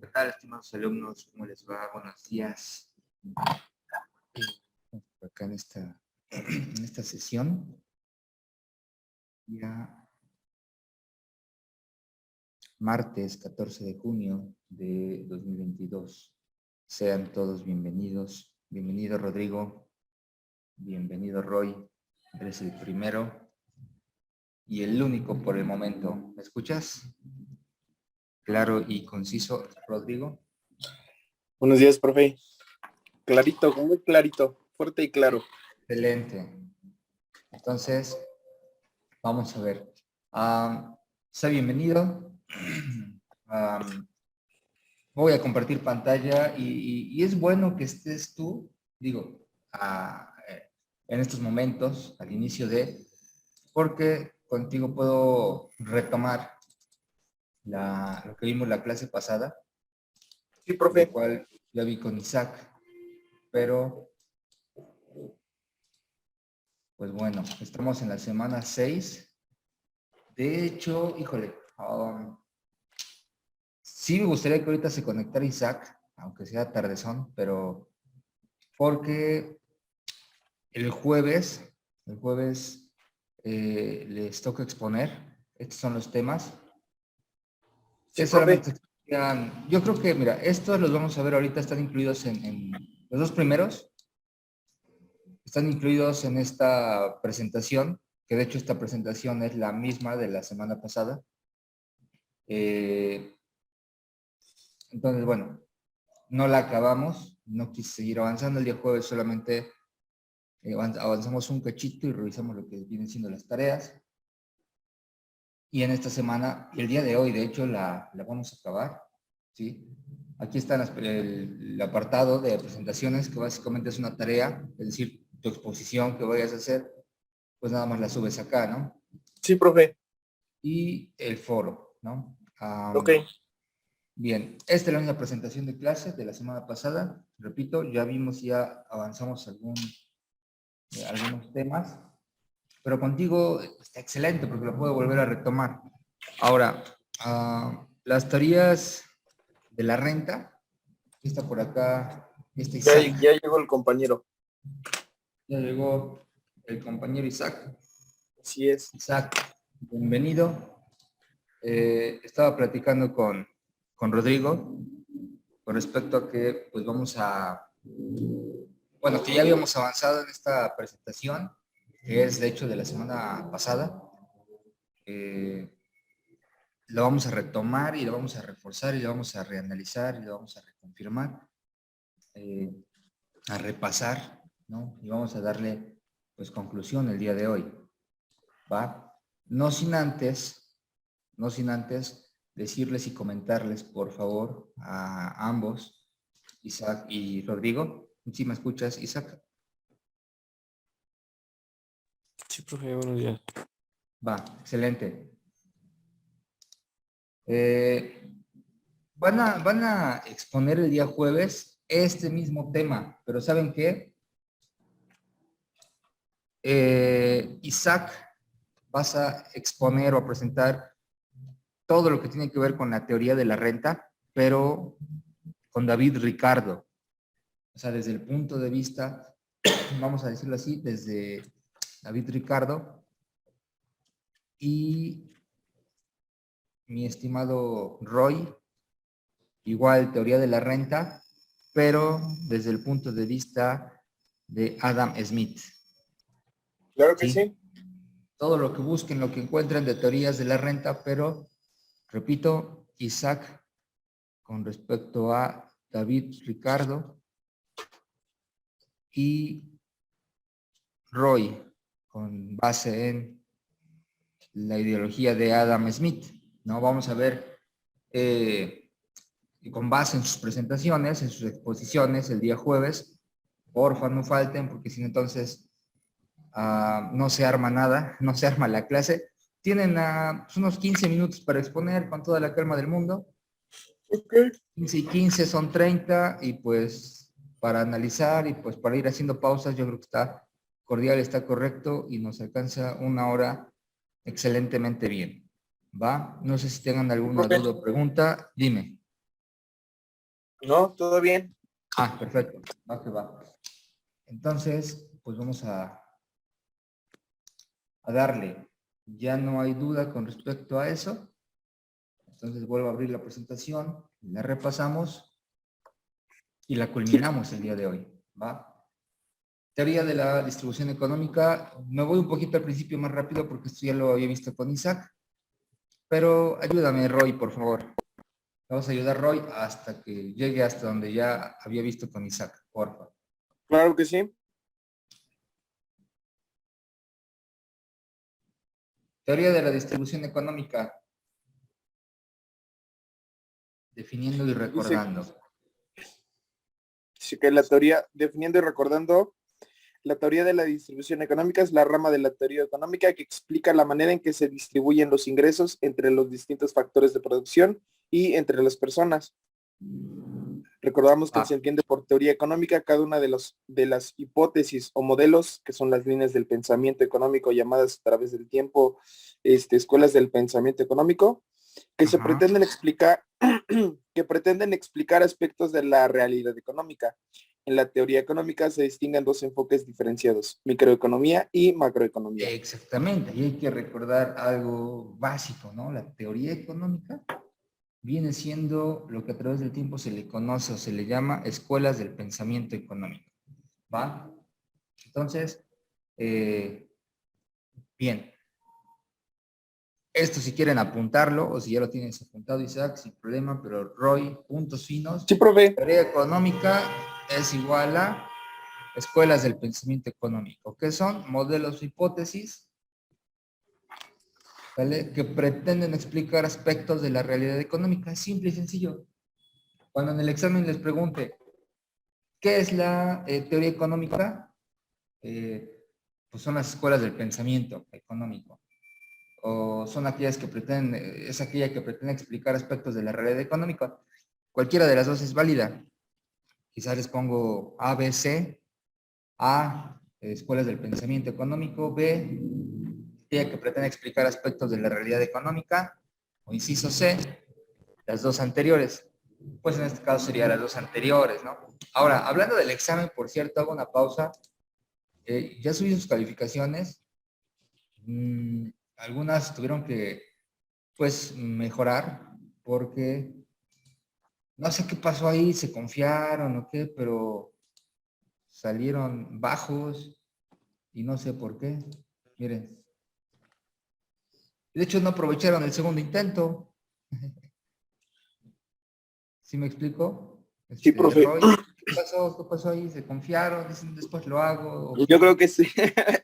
¿Qué tal, estimados alumnos? ¿Cómo les va? Buenos días. Acá en esta sesión, ya martes 14 de junio de 2022. Sean todos bienvenidos. Bienvenido, Rodrigo. Bienvenido, Roy. Eres el primero y el único por el momento. ¿Me escuchas? Claro y conciso, Rodrigo. Buenos días, profe. Clarito, muy clarito, fuerte y claro. Excelente. Entonces, vamos a ver. Sea bienvenido. Voy a compartir pantalla y es bueno que estés tú, digo, en estos momentos, al inicio porque contigo puedo retomar lo que vimos la clase pasada, Sí, lo profe. cual ya vi con Isaac, pero pues bueno, estamos en la semana 6. De hecho, híjole, sí me gustaría que ahorita se conectara Isaac, aunque sea tardezón, pero porque el jueves les toca exponer. Estos son los temas. Sí, Que profe. solamente explican, yo creo que, mira, estos los vamos a ver ahorita, están incluidos en los dos primeros, están incluidos en esta presentación, que de hecho esta presentación es la misma de la semana pasada. Entonces, bueno, no la acabamos, no quise seguir avanzando. El día jueves solamente avanzamos un cachito y revisamos lo que vienen siendo las tareas. Y en esta semana, el día de hoy, de hecho, la vamos a acabar, ¿sí? Aquí está el apartado de presentaciones, que básicamente es una tarea, es decir, tu exposición que vayas a hacer, pues nada más la subes acá, ¿no? Sí, profe. Y el foro, ¿no? Ok. Bien, esta es la misma presentación de clase de la semana pasada. Repito, ya vimos, ya avanzamos algunos temas, pero contigo está excelente porque lo puedo volver a retomar. Ahora, las teorías de la renta, está por acá, Isaac, Ya llegó el compañero. ya llegó el compañero Isaac. Así es. Isaac, bienvenido. Estaba platicando con Rodrigo con respecto a que pues bueno, que ya habíamos avanzado en esta presentación, que es de hecho de la semana pasada. Lo vamos a retomar y lo vamos a reforzar y lo vamos a reanalizar y lo vamos a reconfirmar, a repasar, ¿no? Y vamos a darle, pues, conclusión el día de hoy, ¿va? No sin antes decirles y comentarles, por favor, a ambos, Isaac y Rodrigo. ¿Sí me escuchas, Isaac? Sí, profe, buenos días. Va, excelente. Van a exponer el día jueves este mismo tema, pero ¿saben qué? Isaac, vas a exponer o a presentar todo lo que tiene que ver con la teoría de la renta, pero con David Ricardo. O sea, desde el punto de vista, vamos a decirlo así, desde David Ricardo y mi estimado Roy, igual teoría de la renta, pero desde el punto de vista de Adam Smith. Claro que ¿Sí? sí. Todo lo que busquen, lo que encuentren de teorías de la renta, pero, repito, Isaac con respecto a David Ricardo y Roy con base en la ideología de Adam Smith, ¿no? Vamos a ver con base en sus presentaciones, en sus exposiciones el día jueves, porfa no falten porque si no entonces no se arma nada, no se arma la clase. Tienen pues unos 15 minutos para exponer con toda la calma del mundo. Ok. 15 y 15 son 30 y pues para analizar y pues para ir haciendo pausas yo creo que está cordial, está correcto y nos alcanza una hora excelentemente bien. ¿Va? No sé si tengan Sí, alguna profe. duda o pregunta, dime. No, todo bien. Ah, perfecto. Va que va. Entonces, pues vamos a darle. Ya no hay duda con respecto a eso. Entonces vuelvo a abrir la presentación, la repasamos y la culminamos el día de hoy. ¿Va? Teoría de la distribución económica. Me voy un poquito al principio más rápido porque esto ya lo había visto con Isaac. Pero ayúdame, Roy, por favor. Vamos a ayudar, Roy, hasta que llegue hasta donde ya había visto con Isaac, por favor. Claro que sí. Teoría de la distribución económica. Definiendo y Dice, recordando. dice que la teoría, definiendo y recordando, la teoría de la distribución económica es la rama de la teoría económica que explica la manera en que se distribuyen los ingresos entre los distintos factores de producción y entre las personas. Recordamos que se entiende por teoría económica cada una de las hipótesis o modelos, que son las líneas del pensamiento económico llamadas a través del tiempo, escuelas del pensamiento económico, que se Ajá. pretenden explicar, que pretenden explicar aspectos de la realidad económica. En la teoría económica se distinguen dos enfoques diferenciados, microeconomía y macroeconomía. Exactamente, y hay que recordar algo básico, ¿no? La teoría económica viene siendo lo que a través del tiempo se le conoce o se le llama escuelas del pensamiento económico, ¿va? Entonces, bien, esto si quieren apuntarlo o si ya lo tienes apuntado, Isaac, sin problema, pero Roy, puntos finos, Sí, profe. teoría económica es igual a escuelas del pensamiento económico, que son modelos o hipótesis, ¿vale? Que pretenden explicar aspectos de la realidad económica, simple y sencillo. Cuando en el examen les pregunte, ¿qué es la teoría económica? Pues son las escuelas del pensamiento económico. O son aquellas que pretenden, es aquella que pretende explicar aspectos de la realidad económica. Cualquiera de las dos es válida. Quizás les pongo A, B, C. A, escuelas del pensamiento económico. B, aquella que pretende explicar aspectos de la realidad económica. O inciso C, las dos anteriores. Pues en este caso serían las dos anteriores, ¿no? Ahora, hablando del examen, por cierto, hago una pausa. Ya subí sus calificaciones. Algunas tuvieron que, pues, mejorar porque no sé qué pasó ahí, se confiaron o qué, pero salieron bajos y no sé por qué. Miren, de hecho no aprovecharon el segundo intento. ¿Sí me explico? Sí, profe. Roy, ¿qué pasó? ¿Qué pasó ahí? ¿Se confiaron? Dicen, después lo hago. ¿O Yo qué? creo que sí.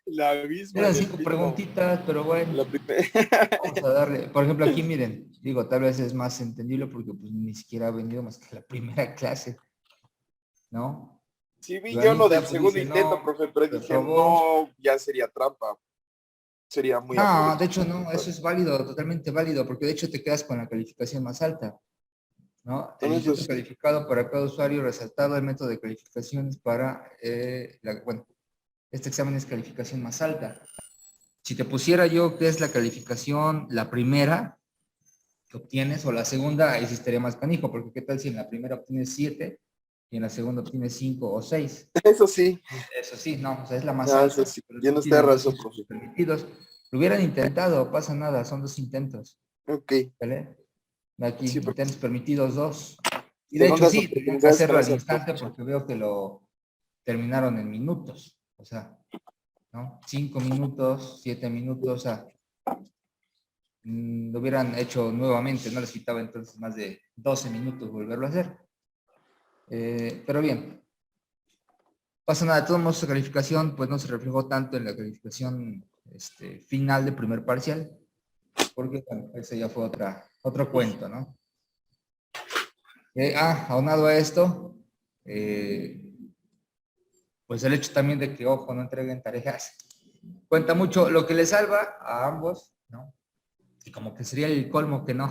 La misma, Eran el 5 mismo. preguntitas, pero bueno, La primera. vamos a darle. Por ejemplo, aquí miren, digo, tal vez es más entendible porque pues ni siquiera ha venido más que la primera clase, ¿no? Sí, vi yo lo Joanita del pues segundo dice, intento, no, profe, pero dije, reprobó. no, ya sería trampa. Sería muy No, de aprovechado. hecho no, eso es válido, totalmente válido, porque de hecho te quedas con la calificación más alta, ¿no? El Eso intento sí. calificado para cada usuario resaltado el método de calificaciones para, bueno, este examen es calificación más alta. Si te pusiera yo qué es la calificación, la primera que obtienes o la segunda, ahí sí estaría más canijo, porque qué tal si en la primera obtienes 7 y en la segunda obtienes 5 o 6. Eso sí. Eso sí, no, o sea, es la más No, eso alta, sí. pero tú Tiene usted tienes dos razón, intentos profe. permitidos. Lo hubieran intentado, pasa nada, son dos intentos, Ok. ¿vale? Aquí, Sí, profe. intentos permitidos dos. Y de hecho Segundas sí, tenían que oportunidades hacerlo para al ese instante aprovecho. porque veo que lo terminaron en minutos, o sea, ¿no? 5 minutos, 7 minutos, o sea, lo hubieran hecho nuevamente, no les quitaba entonces más de 12 minutos volverlo a hacer. Pero bien, pasa nada, de todos modos, su calificación pues no se reflejó tanto en la calificación final de primer parcial, porque bueno, ese ya fue otro cuento, ¿no? Aunado a esto, pues el hecho también de que, ojo, no entreguen tareas, cuenta mucho lo que le salva a ambos, ¿no? Y como que sería el colmo que no,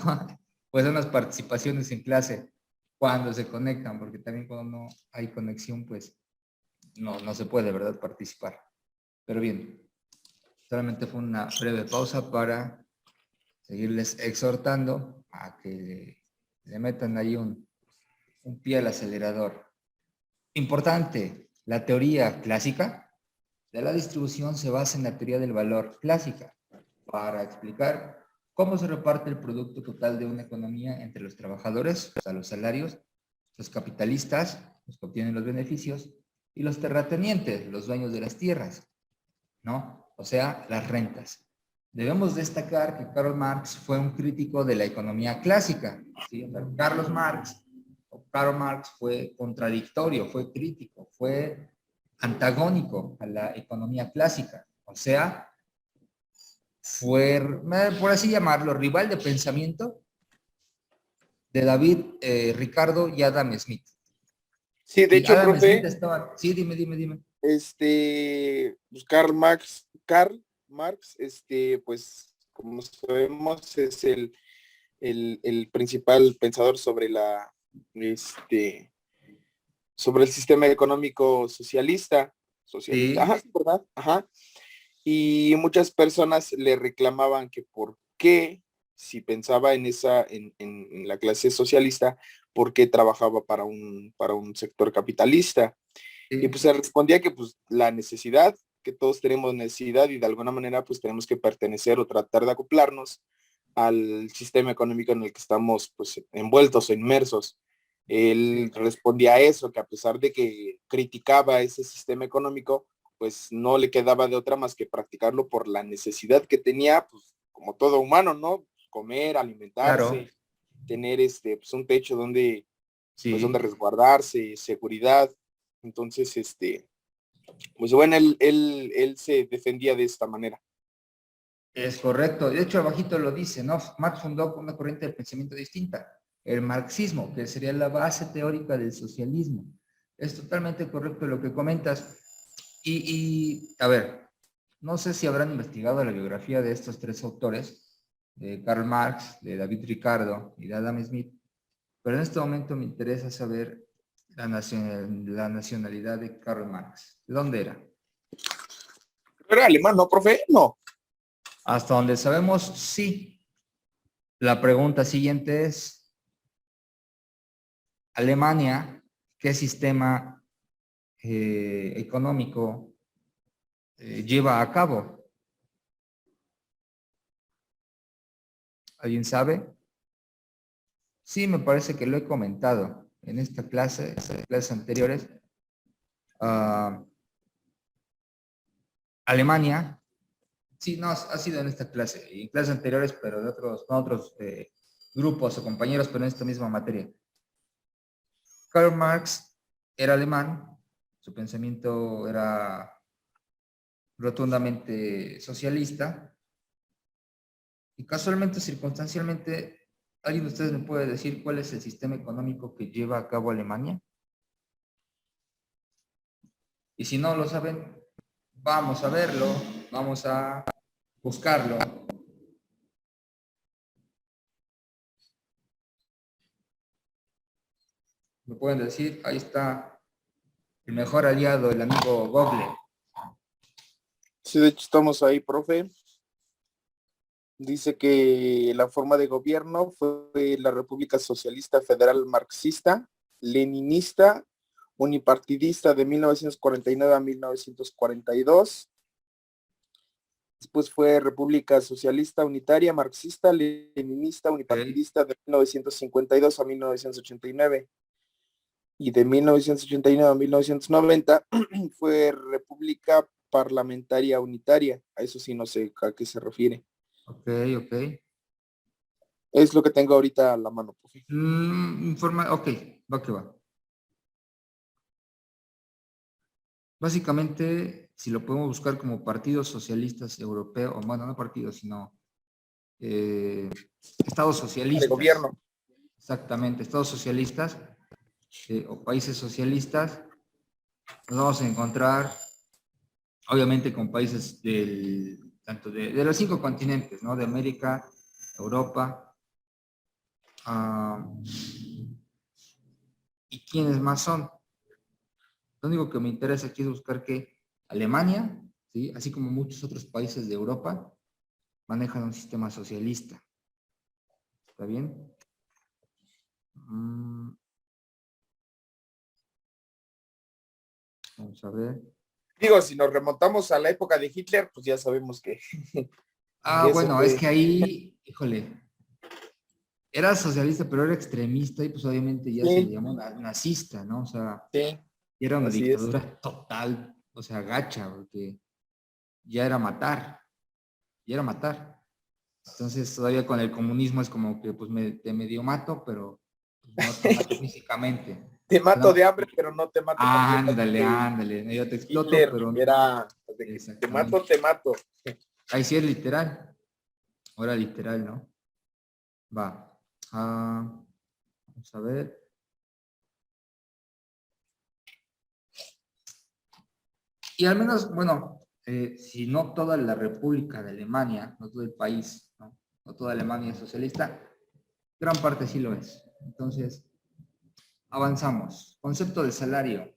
pues son las participaciones en clase cuando se conectan, porque también cuando no hay conexión, pues no se puede, ¿verdad?, participar. Pero bien, solamente fue una breve pausa para seguirles exhortando a que le metan ahí un un pie al acelerador. Importante, la teoría clásica de la distribución se basa en la teoría del valor clásica para explicar cómo se reparte el producto total de una economía entre los trabajadores, o sea, los salarios, los capitalistas, los que obtienen los beneficios, y los terratenientes, los dueños de las tierras, ¿no? O sea, las rentas. Debemos destacar que Karl Marx fue un crítico de la economía clásica, ¿sí? O sea, Karl Marx fue contradictorio, fue crítico, fue antagónico a la economía clásica, o sea, fue, por así llamarlo, rival de pensamiento de David Ricardo y Adam Smith. Sí, de Y hecho, Adam Smith profe, estaba, sí, dime. pues Karl Marx, pues como sabemos, es el principal pensador sobre el sistema económico socialista, Sí, ajá, sí, ¿verdad? Ajá. Y muchas personas le reclamaban que por qué, si pensaba en la clase socialista, por qué trabajaba para un sector capitalista. Y pues sí, se respondía que pues la necesidad, que todos tenemos necesidad y de alguna manera pues tenemos que pertenecer o tratar de acoplarnos al sistema económico en el que estamos pues envueltos o inmersos. Él sí, respondía a eso, que a pesar de que criticaba ese sistema económico, pues no le quedaba de otra más que practicarlo por la necesidad que tenía, pues como todo humano, ¿no? Comer, claro, alimentarse, tener pues un techo donde sí, resguardarse, seguridad. Entonces, pues bueno, él se defendía de esta manera. es correcto. De hecho, abajito lo dice, ¿no? Marx fundó una corriente de pensamiento distinta, el marxismo, que sería la base teórica del socialismo. Es totalmente correcto lo que comentas. A ver, no sé si habrán investigado la biografía de estos tres autores, de Karl Marx, de David Ricardo y de Adam Smith, pero en este momento me interesa saber la nacionalidad de Karl Marx. ¿De dónde era? ¿Era alemán, no, profe? No. Hasta donde sabemos, sí. La pregunta siguiente es, Alemania, ¿qué sistema económico lleva a cabo? ¿Alguien sabe? Sí, me parece que lo he comentado en esta clase, en clases anteriores. Ah, Alemania, sí, no, ha sido en esta clase y en clases anteriores, pero de otros, con otros grupos o compañeros, pero en esta misma materia. Karl Marx era alemán, su pensamiento era rotundamente socialista y casualmente, circunstancialmente, ¿alguien de ustedes me puede decir cuál es el sistema económico que lleva a cabo Alemania? Y si no lo saben, vamos a verlo, vamos a buscarlo. Me pueden decir, ahí está el mejor aliado, el amigo Google. Sí, de hecho estamos ahí, profe. Dice que la forma de gobierno fue la República Socialista Federal Marxista, Leninista, unipartidista de 1949 a 1942. Después fue República Socialista Unitaria, Marxista, Leninista, Okay. unipartidista de 1952 a 1989. Y de 1989 a 1990 fue República Parlamentaria Unitaria. A eso sí no sé a qué se refiere. Ok, ok. Es lo que tengo ahorita a la mano, profe. Ok, va que va. Básicamente, si lo podemos buscar como partidos socialistas europeos, o bueno, no partidos, sino eh, estados De socialistas, gobierno. exactamente, estados socialistas o países socialistas, nos vamos a encontrar, obviamente, con países tanto de los cinco continentes, ¿no? De América, Europa, uh, ¿y quiénes más son? Lo único que me interesa aquí es buscar que Alemania, ¿sí? Así como muchos otros países de Europa, manejan un sistema socialista. ¿Está bien? Mm, Vamos a ver. Digo, si nos remontamos a la época de Hitler, pues ya sabemos que eso Bueno, es fue. que ahí, híjole, era socialista, pero era extremista y pues obviamente ya se le Sí, llamó nazista, ¿no? O sea, sí, y era una así es. dictadura total, o sea, gacha, porque ya era matar, ya era matar. Entonces todavía con el comunismo es como que pues te medio mato, pero pues, no te mato físicamente. Te mato de No, hambre, pero no te mato ándale, completamente. ándale, medio te exploto, Hitler pero era de que te mato, exactamente. te mato. Ahí sí es literal, ahora literal, ¿no? Va. Vamos a ver. Y al menos, bueno, si no toda la República de Alemania, no todo el país, ¿no? No toda Alemania es socialista, gran parte sí lo es. Entonces, avanzamos. Concepto de salario.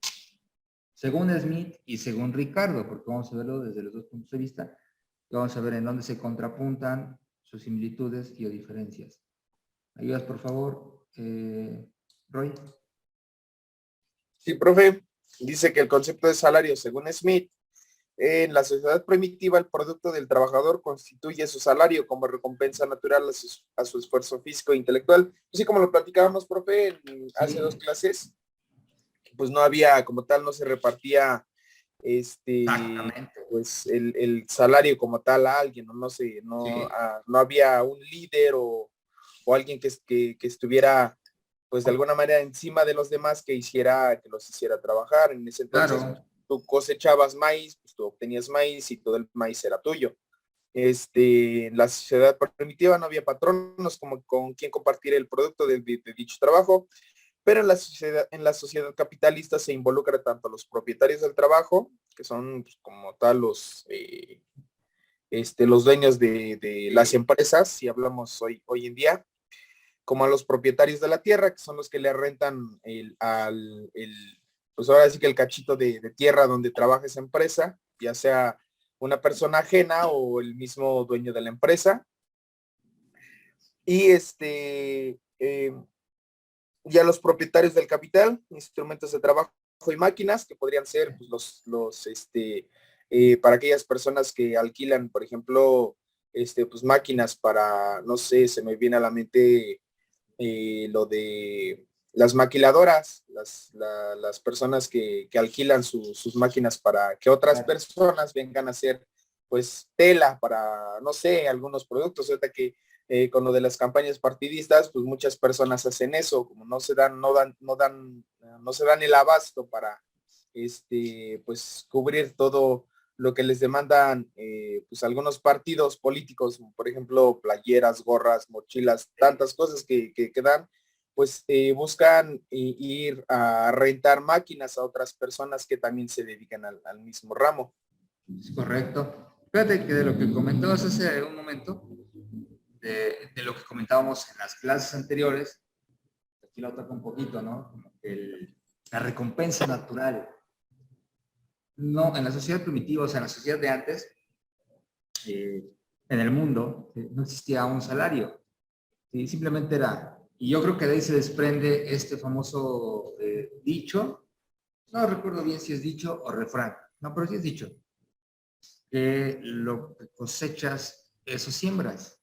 Según Smith y según Ricardo, porque vamos a verlo desde los dos puntos de vista, y vamos a ver en dónde se contrapuntan sus similitudes y o diferencias. ¿Ayudas, por favor, Roy? Sí, profe, dice que el concepto de salario, según Smith, en la sociedad primitiva, el producto del trabajador constituye su salario como recompensa natural a su esfuerzo físico e intelectual. Así como lo platicábamos, profe, hace Sí, 2 clases, pues no había, como tal, no se repartía exactamente. pues el salario como tal a alguien, no, no sé, no, Sí, no había un líder o alguien que estuviera pues de alguna manera encima de los demás que los hiciera trabajar. En ese entonces claro, tú cosechabas maíz, pues tú obtenías maíz y todo el maíz era tuyo. En la sociedad primitiva no había patronos como con quien compartir el producto de dicho trabajo, pero en la sociedad capitalista se involucra tanto los propietarios del trabajo, que son pues, como tal los dueños de las empresas, si hablamos hoy en día, como a los propietarios de la tierra, que son los que le rentan pues ahora sí que el cachito de tierra donde trabaja esa empresa, ya sea una persona ajena o el mismo dueño de la empresa. Y ya los propietarios del capital, instrumentos de trabajo y máquinas, que podrían ser pues, para aquellas personas que alquilan, por ejemplo, pues máquinas para, no sé, se me viene a la mente lo de las maquiladoras, las personas que alquilan sus máquinas para que otras claro. personas vengan a hacer pues tela para, no sé, algunos productos. Ahorita que con lo de las campañas partidistas, pues muchas personas hacen eso, como no se dan el abasto para pues cubrir todo lo que les demandan pues algunos partidos políticos, por ejemplo, playeras, gorras, mochilas, tantas cosas que dan, pues buscan ir a rentar máquinas a otras personas que también se dedican al mismo ramo. Es correcto. Fíjate que de lo que comentabas hace un momento, de lo que comentábamos en las clases anteriores, aquí lo toco un poquito, ¿no? Como que la recompensa natural. No, en la sociedad primitiva, o sea, en la sociedad de antes, eh, en el mundo, no existía un salario. ¿Sí? Simplemente era, y yo creo que de ahí se desprende este famoso dicho, no recuerdo bien si es dicho o refrán, no, pero sí es dicho, que lo que cosechas, eso siembras,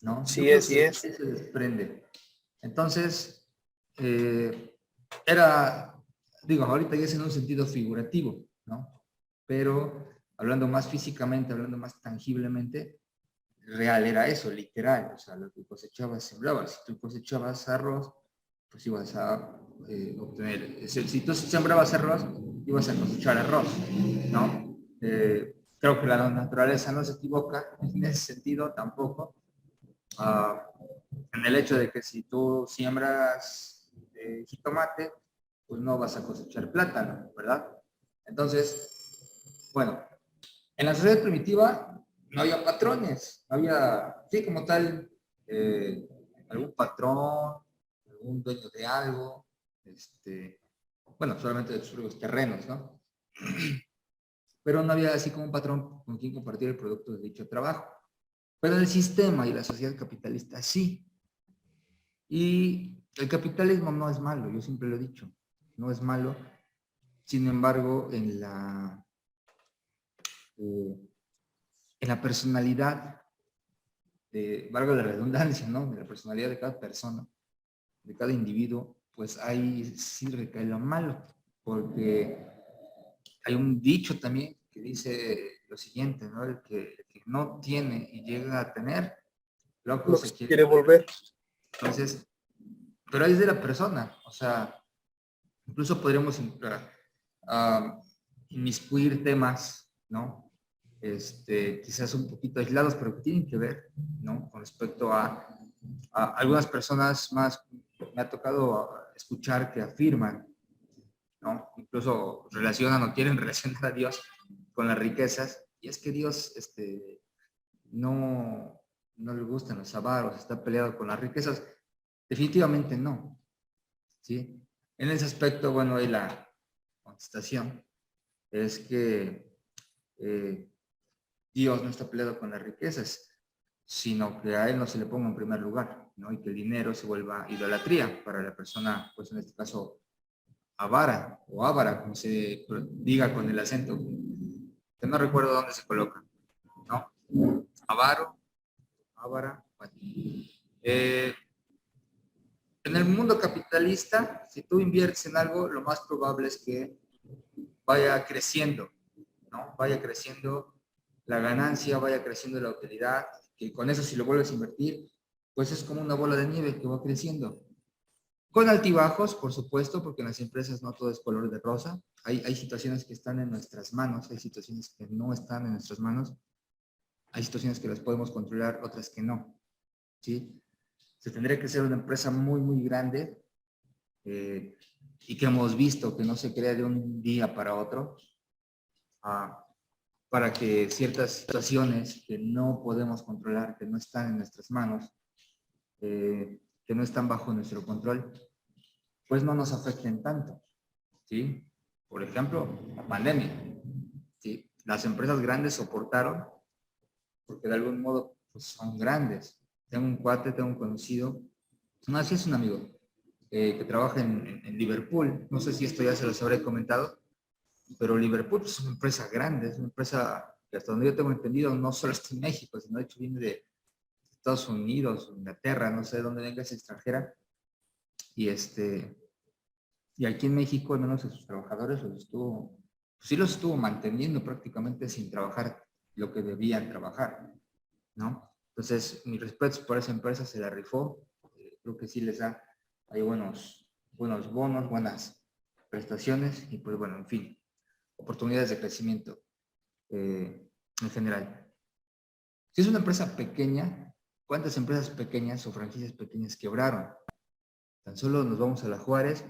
¿no? Yo Sí, creo que así de es. ahí se desprende. Entonces, era, digo, ahorita ya es en un sentido figurativo, ¿no? Pero hablando más físicamente, hablando más tangiblemente, real era eso, literal, o sea, lo que cosechabas, sembrabas. Si tú cosechabas arroz, pues ibas a obtener, si tú sembrabas arroz, ibas a cosechar arroz, ¿no? Creo que la naturaleza no se equivoca en ese sentido tampoco, en el hecho de que si tú siembras jitomate, pues no vas a cosechar plátano, ¿verdad? Entonces, bueno, en la sociedad primitiva no había patrones, no había, sí, como tal, eh, algún patrón, algún dueño de algo, bueno, solamente de sus propios terrenos, ¿no? Pero no había así como un patrón con quien compartir el producto de dicho trabajo. Pero el sistema y la sociedad capitalista sí. Y el capitalismo no es malo, yo siempre lo he dicho, no es malo, Sin embargo, en la personalidad, valga la redundancia, ¿no? De la personalidad de cada persona, de cada individuo, pues ahí sí recae lo malo, porque hay un dicho también que dice lo siguiente, ¿no? El que no tiene y llega a tener, loco Lo que se se quiere quiere volver. volver. Entonces, pero es de la persona, o sea, incluso podríamos inmiscuir temas, ¿no? Quizás un poquito aislados, pero que tienen que ver, ¿no? Con respecto a algunas personas más, me ha tocado escuchar que afirman, ¿no? Incluso relacionan o quieren relacionar a Dios con las riquezas, y es que Dios no, no le gustan los avaros, está peleado con las riquezas. Definitivamente no, ¿sí? En ese aspecto, bueno, ahí la contestación es que Dios no está peleado con las riquezas, sino que a Él no se le ponga en primer lugar, ¿no? Y que el dinero se vuelva idolatría para la persona, pues en este caso, avara o ávara, como se diga con el acento, que no recuerdo dónde se coloca, ¿no? Avaro, ávara, bueno. En el mundo capitalista, si tú inviertes en algo, lo más probable es que vaya creciendo, ¿no? Vaya creciendo la ganancia, vaya creciendo la utilidad, que con eso si lo vuelves a invertir, pues es como una bola de nieve que va creciendo. Con altibajos, por supuesto, porque en las empresas no todo es color de rosa. Hay situaciones que están en nuestras manos, hay situaciones que no están en nuestras manos, hay situaciones que las podemos controlar, otras que no, ¿sí? Se tendría que ser una empresa muy, muy grande y que hemos visto que no se crea de un día para otro, para que ciertas situaciones que no podemos controlar, que no están en nuestras manos, que no están bajo nuestro control, pues no nos afecten tanto, ¿sí? Por ejemplo, la pandemia, ¿sí? Las empresas grandes soportaron porque de algún modo pues, son grandes. Tengo un cuate, tengo un conocido, no, sí es un amigo, que trabaja en Liverpool. No sé si esto ya se los habré comentado, pero Liverpool es una empresa grande, es una empresa que hasta donde yo tengo entendido no solo está en México, sino de hecho viene de Estados Unidos, Inglaterra, no sé de dónde venga, es extranjera. Y, y aquí en México, al menos a sus trabajadores, pues sí los estuvo manteniendo prácticamente sin trabajar lo que debían trabajar, ¿no? Entonces, mis respetos por esa empresa, se la rifó. Creo que sí les da, hay buenos bonos, buenas prestaciones y pues bueno, en fin, oportunidades de crecimiento en general. Si es una empresa pequeña, ¿cuántas empresas pequeñas o franquicias pequeñas quebraron? Tan solo nos vamos a la Juárez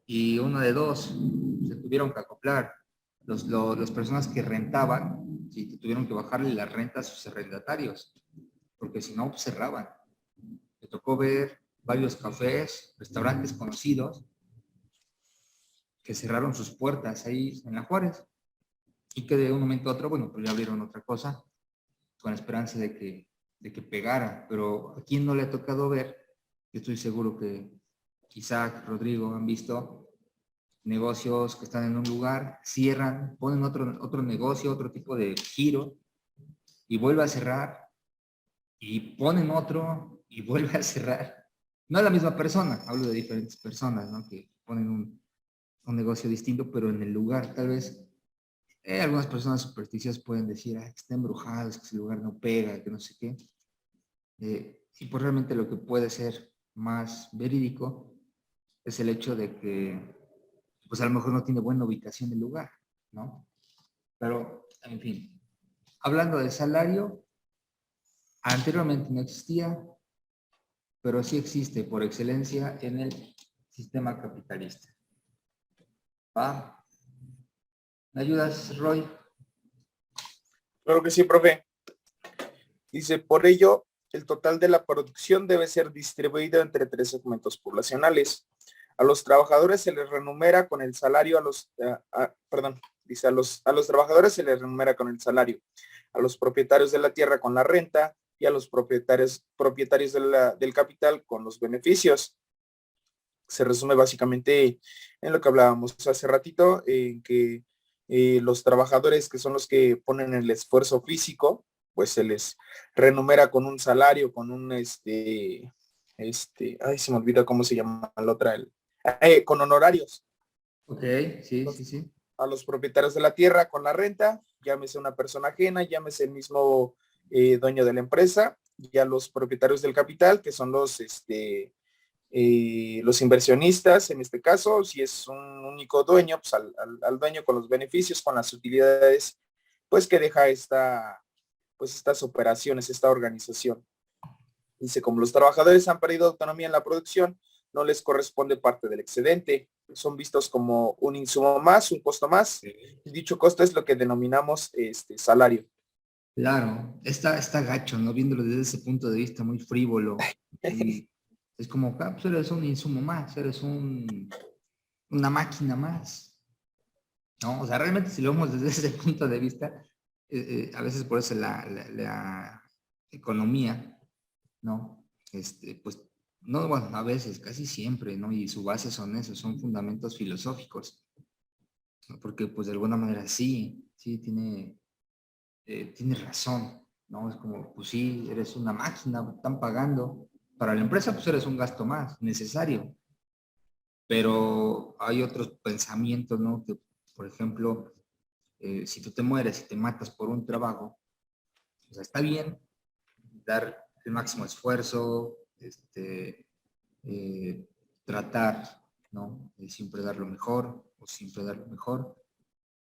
y una de dos se tuvieron que acoplar. Las personas que rentaban, sí, tuvieron que bajarle las rentas a sus arrendatarios, porque si no, pues cerraban. Me tocó ver varios cafés, restaurantes conocidos que cerraron sus puertas ahí en la Juárez y que de un momento a otro, bueno, pues ya abrieron otra cosa con la esperanza de que pegara. Pero a quien no le ha tocado ver, yo estoy seguro que Isaac, Rodrigo han visto negocios que están en un lugar, cierran, ponen otro negocio, otro tipo de giro y vuelve a cerrar y ponen otro y vuelve a cerrar. No es la misma persona, hablo de diferentes personas, ¿no? Que ponen un negocio distinto, pero en el lugar. Tal vez algunas personas supersticiosas pueden decir, que está embrujado, es que ese lugar no pega, que no sé qué. Y pues realmente lo que puede ser más verídico es el hecho de que pues a lo mejor no tiene buena ubicación el lugar, ¿no? Pero, en fin, hablando de salario, anteriormente no existía, pero sí existe por excelencia en el sistema capitalista. ¿Va? ¿Me ayudas, Roy? Claro que sí, profe. Dice, por ello, el total de la producción debe ser distribuido entre 3 segmentos poblacionales. A los trabajadores se les remunera con el salario, dice, a los trabajadores se les remunera con el salario, a los propietarios de la tierra con la renta y a los propietarios del capital con los beneficios. se resume básicamente en lo que hablábamos hace ratito, en que los trabajadores, que son los que ponen el esfuerzo físico, pues se les renumera con un salario, con un ay, se me olvida cómo se llama la otra, con honorarios. Ok, sí, sí, sí. A los propietarios de la tierra con la renta, llámese una persona ajena, llámese el mismo dueño de la empresa, y a los propietarios del capital, que son los inversionistas, en este caso, si es un único dueño, pues al dueño con los beneficios, con las utilidades, pues que deja estas operaciones, esta organización. Dice, como los trabajadores han perdido autonomía en la producción, no les corresponde parte del excedente. Son vistos como un insumo más, un costo más. Y dicho costo es lo que denominamos salario. Claro, está gacho, ¿no? Viéndolo desde ese punto de vista muy frívolo. Y es como, pues eres un insumo más, eres una máquina más, ¿no? O sea, realmente si lo vemos desde ese punto de vista, a veces por eso la economía, ¿no? Pues, no, bueno, a veces, casi siempre, ¿no? Y su base son esos, son fundamentos filosóficos, ¿no? Porque pues de alguna manera sí, tiene razón, ¿no? Es como, pues sí, eres una máquina, están pagando. Para la empresa, pues eres un gasto más, necesario. Pero hay otros pensamientos, ¿no? Que, por ejemplo, si tú te mueres y te matas por un trabajo, o sea, está bien dar el máximo esfuerzo, eh, tratar, ¿no? De siempre dar lo mejor o siempre dar lo mejor,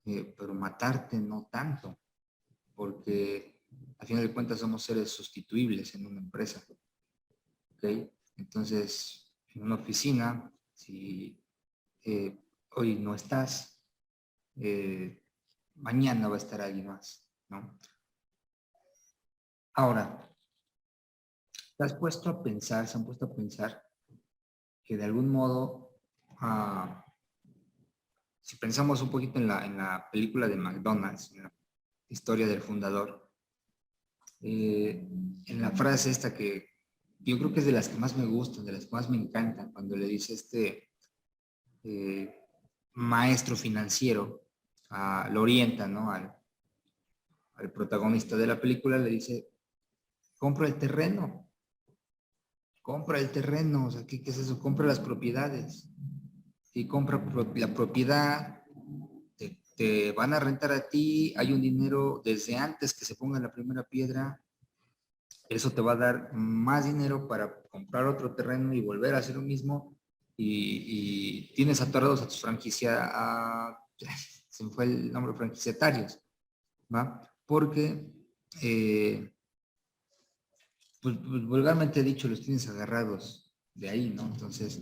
pero matarte no tanto, porque al final de cuentas somos seres sustituibles en una empresa, ¿ok? Entonces, en una oficina, si hoy no estás, mañana va a estar alguien más, ¿no? Ahora, ¿te has puesto a pensar, se han puesto a pensar que de algún modo, si pensamos un poquito en la película de McDonald's, en la historia del fundador, en la frase esta que yo creo que es de las que más me gustan, de las que más me encantan, cuando le dice eh, maestro financiero, lo orienta, ¿no? Al protagonista de la película, le dice, compra el terreno, o sea, ¿qué es eso? Compra las propiedades. Si compra la propiedad, te van a rentar a ti, hay un dinero desde antes que se ponga la primera piedra, eso te va a dar más dinero para comprar otro terreno y volver a hacer lo mismo, y tienes atorados a tus se me fue el nombre, franquiciatarios, ¿va? Porque, pues, vulgarmente dicho, los tienes agarrados de ahí, ¿no? Entonces,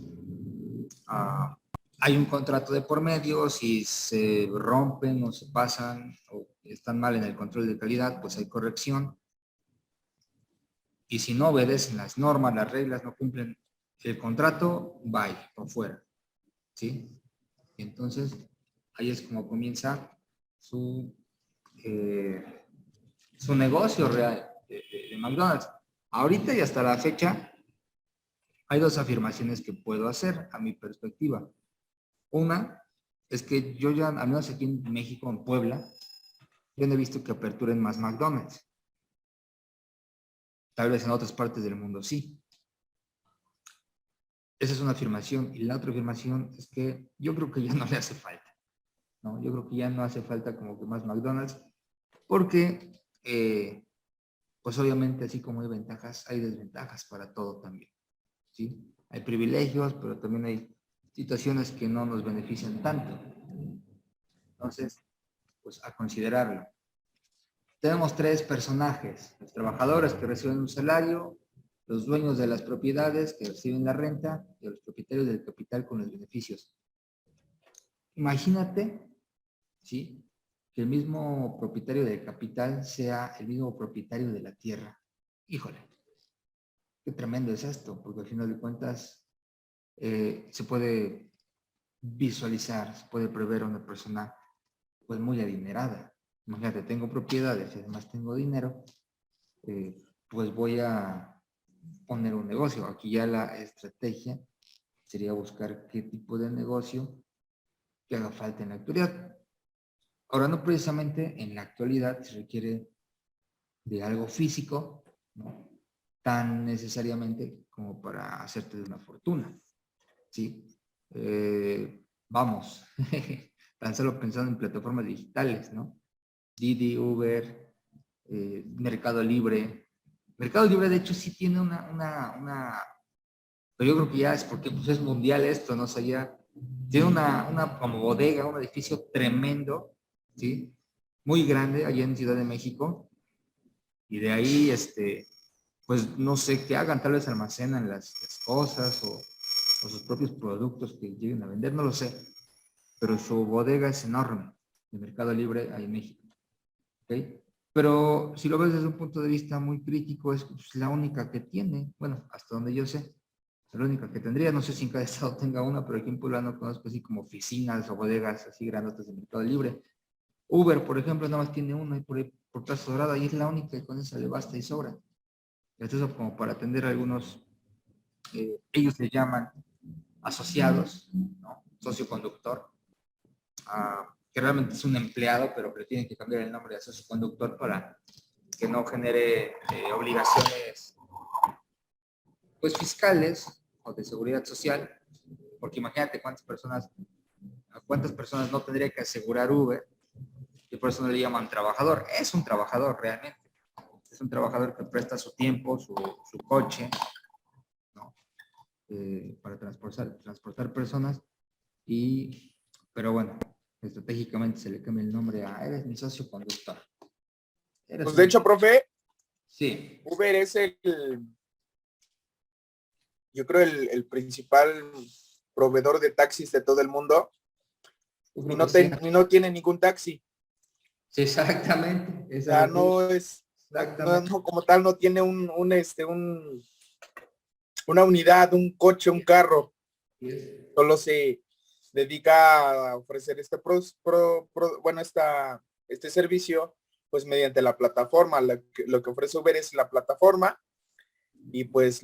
uh, hay un contrato de por medio, si se rompen o se pasan o están mal en el control de calidad, pues hay corrección. Y si no obedecen las normas, las reglas, no cumplen el contrato, bye, por fuera. ¿Sí? Y entonces, ahí es como comienza su, eh, su negocio real de McDonald's. Ahorita y hasta la fecha, hay dos afirmaciones que puedo hacer a mi perspectiva. Una es que yo ya, al menos aquí en México, en Puebla, yo no he visto que aperturen más McDonald's. Tal vez en otras partes del mundo sí. Esa es una afirmación. Y la otra afirmación es que yo creo que ya no le hace falta, ¿no? Yo creo que ya no hace falta como que más McDonald's, porque, pues obviamente, así como hay ventajas, hay desventajas para todo también, ¿sí? Hay privilegios, pero también hay situaciones que no nos benefician tanto. Entonces, pues a considerarlo. Tenemos tres personajes: los trabajadores que reciben un salario, los dueños de las propiedades que reciben la renta y los propietarios del capital con los beneficios. Imagínate, ¿sí?, que el mismo propietario del capital sea el mismo propietario de la tierra. Híjole, qué tremendo es esto, porque al final de cuentas se puede visualizar, se puede prever a una persona pues muy adinerada. Imagínate, tengo propiedades y además tengo dinero, pues voy a poner un negocio. Aquí ya la estrategia sería buscar qué tipo de negocio que haga falta en la actualidad. Ahora, no precisamente en la actualidad se requiere de algo físico, ¿no? Tan necesariamente como para hacerte de una fortuna, ¿sí? Vamos, tan solo pensando en plataformas digitales, ¿no? Didi, Uber, Mercado Libre. Mercado Libre, de hecho, sí tiene pero yo creo que ya es porque pues, es mundial esto, ¿no? O sea, ya tiene una como bodega, un edificio tremendo, ¿sí? Muy grande allá en Ciudad de México, y de ahí, pues no sé qué hagan, tal vez almacenan las cosas o sus propios productos que lleguen a vender, no lo sé, pero su bodega es enorme, de Mercado Libre ahí en México, ¿ok? Pero si lo ves desde un punto de vista muy crítico, es pues, la única que tiene, bueno, hasta donde yo sé, la única que tendría, no sé si en cada estado tenga una, pero aquí en Puebla no conozco así como oficinas o bodegas así grandotas de Mercado Libre. Uber, por ejemplo, nada más tiene una y por Plaza Dorada y es la única y con esa le basta y sobra. Entonces, como para atender a algunos, ellos se llaman asociados, ¿no? Socio conductor, que realmente es un empleado, pero que le tienen que cambiar el nombre de socio conductor para que no genere obligaciones pues fiscales o de seguridad social, porque imagínate a cuántas personas no tendría que asegurar Uber, y por eso no le llaman trabajador. Es un trabajador realmente, es un trabajador que presta su tiempo, su coche, ¿no? Para transportar personas, pero bueno, estratégicamente se le cambia el nombre a, eres mi socio conductor. Eres Pues de un... hecho, profe, Sí. Uber es yo creo el principal proveedor de taxis de todo el mundo Yo y creo que sí. y no tiene ningún taxi. Sí, exactamente. O Es a sea, lo que... no es, Exactamente. no, como tal, no tiene una unidad, un coche, un carro. Solo se dedica a ofrecer bueno, este servicio, pues mediante la plataforma. Lo que ofrece Uber es la plataforma y pues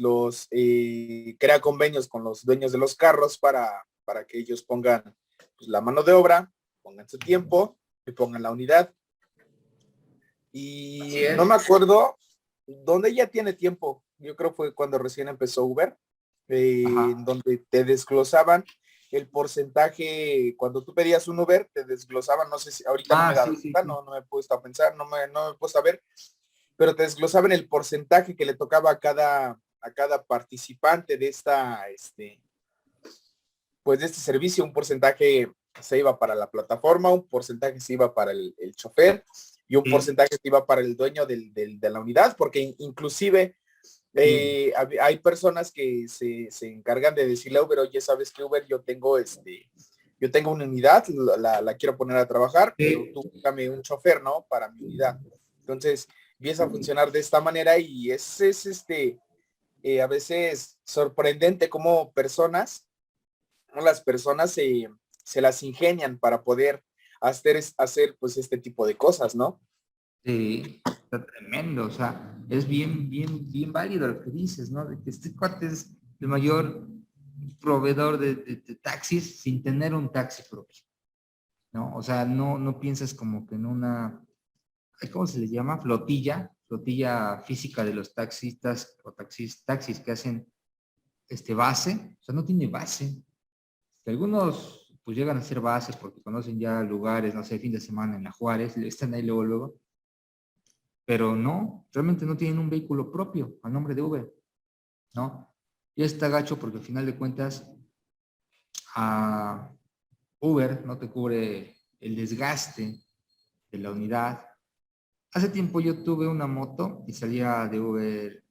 crea convenios con los dueños de los carros para que ellos pongan pues, la mano de obra, pongan su tiempo y pongan la unidad. Así Y no me es. acuerdo dónde ya tiene tiempo. Yo creo fue cuando recién empezó Uber, Ajá. donde te desglosaban el porcentaje. Cuando tú pedías un Uber, te desglosaban, no sé si ahorita no me he Ah, dado sí, sí, cuenta, sí. no me he puesto a pensar, no me he puesto a ver, pero te desglosaban el porcentaje que le tocaba a cada participante de pues de este servicio. Un porcentaje se iba para la plataforma, un porcentaje se iba para el chofer y un Sí, porcentaje se iba para el dueño de la unidad, porque inclusive sí. hay personas que se encargan de decirle a Uber, oye, ¿sabes qué, Uber? Yo tengo una unidad, la quiero poner a trabajar, pero Sí. tú dame un chofer, ¿no? Para mi unidad. Entonces, empieza a funcionar de esta manera y a veces sorprendente cómo las personas se las ingenian para poder hacer pues este tipo de cosas, ¿no? Sí, está tremendo, o sea, es bien válido lo que dices, ¿no? De que este cuate es el mayor proveedor de taxis sin tener un taxi propio, ¿no? O sea, no piensas como que en una, ¿cómo se le llama? Flotilla física de los taxistas o taxis que hacen base, o sea, no tiene base. Que algunos pues llegan a ser bases porque conocen ya lugares, no sé, fin de semana en la Juárez, están ahí luego, pero no, realmente no tienen un vehículo propio a nombre de Uber, ¿no? Y está gacho porque al final de cuentas a Uber no te cubre el desgaste de la unidad. Hace tiempo yo tuve una moto y salía de Uber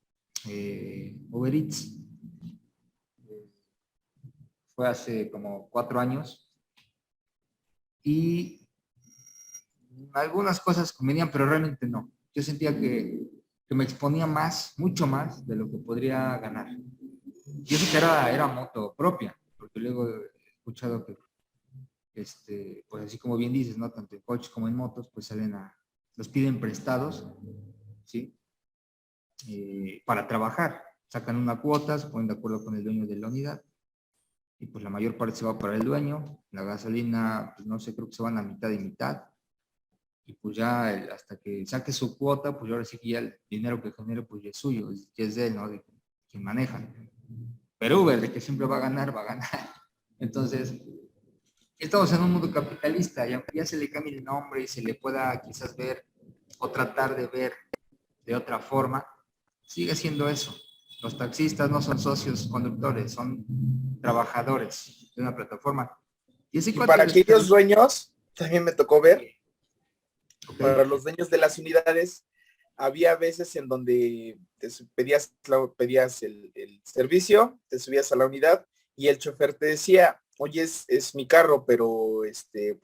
Eats. Fue hace como 4 años y algunas cosas convenían, pero realmente no. Yo sentía que me exponía más, mucho más de lo que podría ganar. Y eso que era moto propia, porque luego he escuchado que, pues así como bien dices, ¿no? Tanto en coches como en motos, pues los piden prestados, ¿sí? Para trabajar. Sacan una cuota, se ponen de acuerdo con el dueño de la unidad y pues la mayor parte se va para el dueño. La gasolina, pues no sé, creo que se van a mitad y mitad. Y pues ya hasta que saque su cuota, pues ahora sí que ya el dinero que genere, pues ya es suyo, ya es de él, ¿no? De quien maneja. Pero Uber, de que siempre va a ganar, va a ganar. Entonces, estamos en un mundo capitalista y aunque ya se le cambie el nombre y se le pueda quizás ver o tratar de ver de otra forma, sigue siendo eso. Los taxistas no son socios conductores, son trabajadores de una plataforma. Y ese Y cuate para les aquellos dueños, también me tocó ver, okay. para los dueños de las unidades, había veces en donde pedías el servicio, te subías a la unidad y el chofer te decía, oye, es mi carro, pero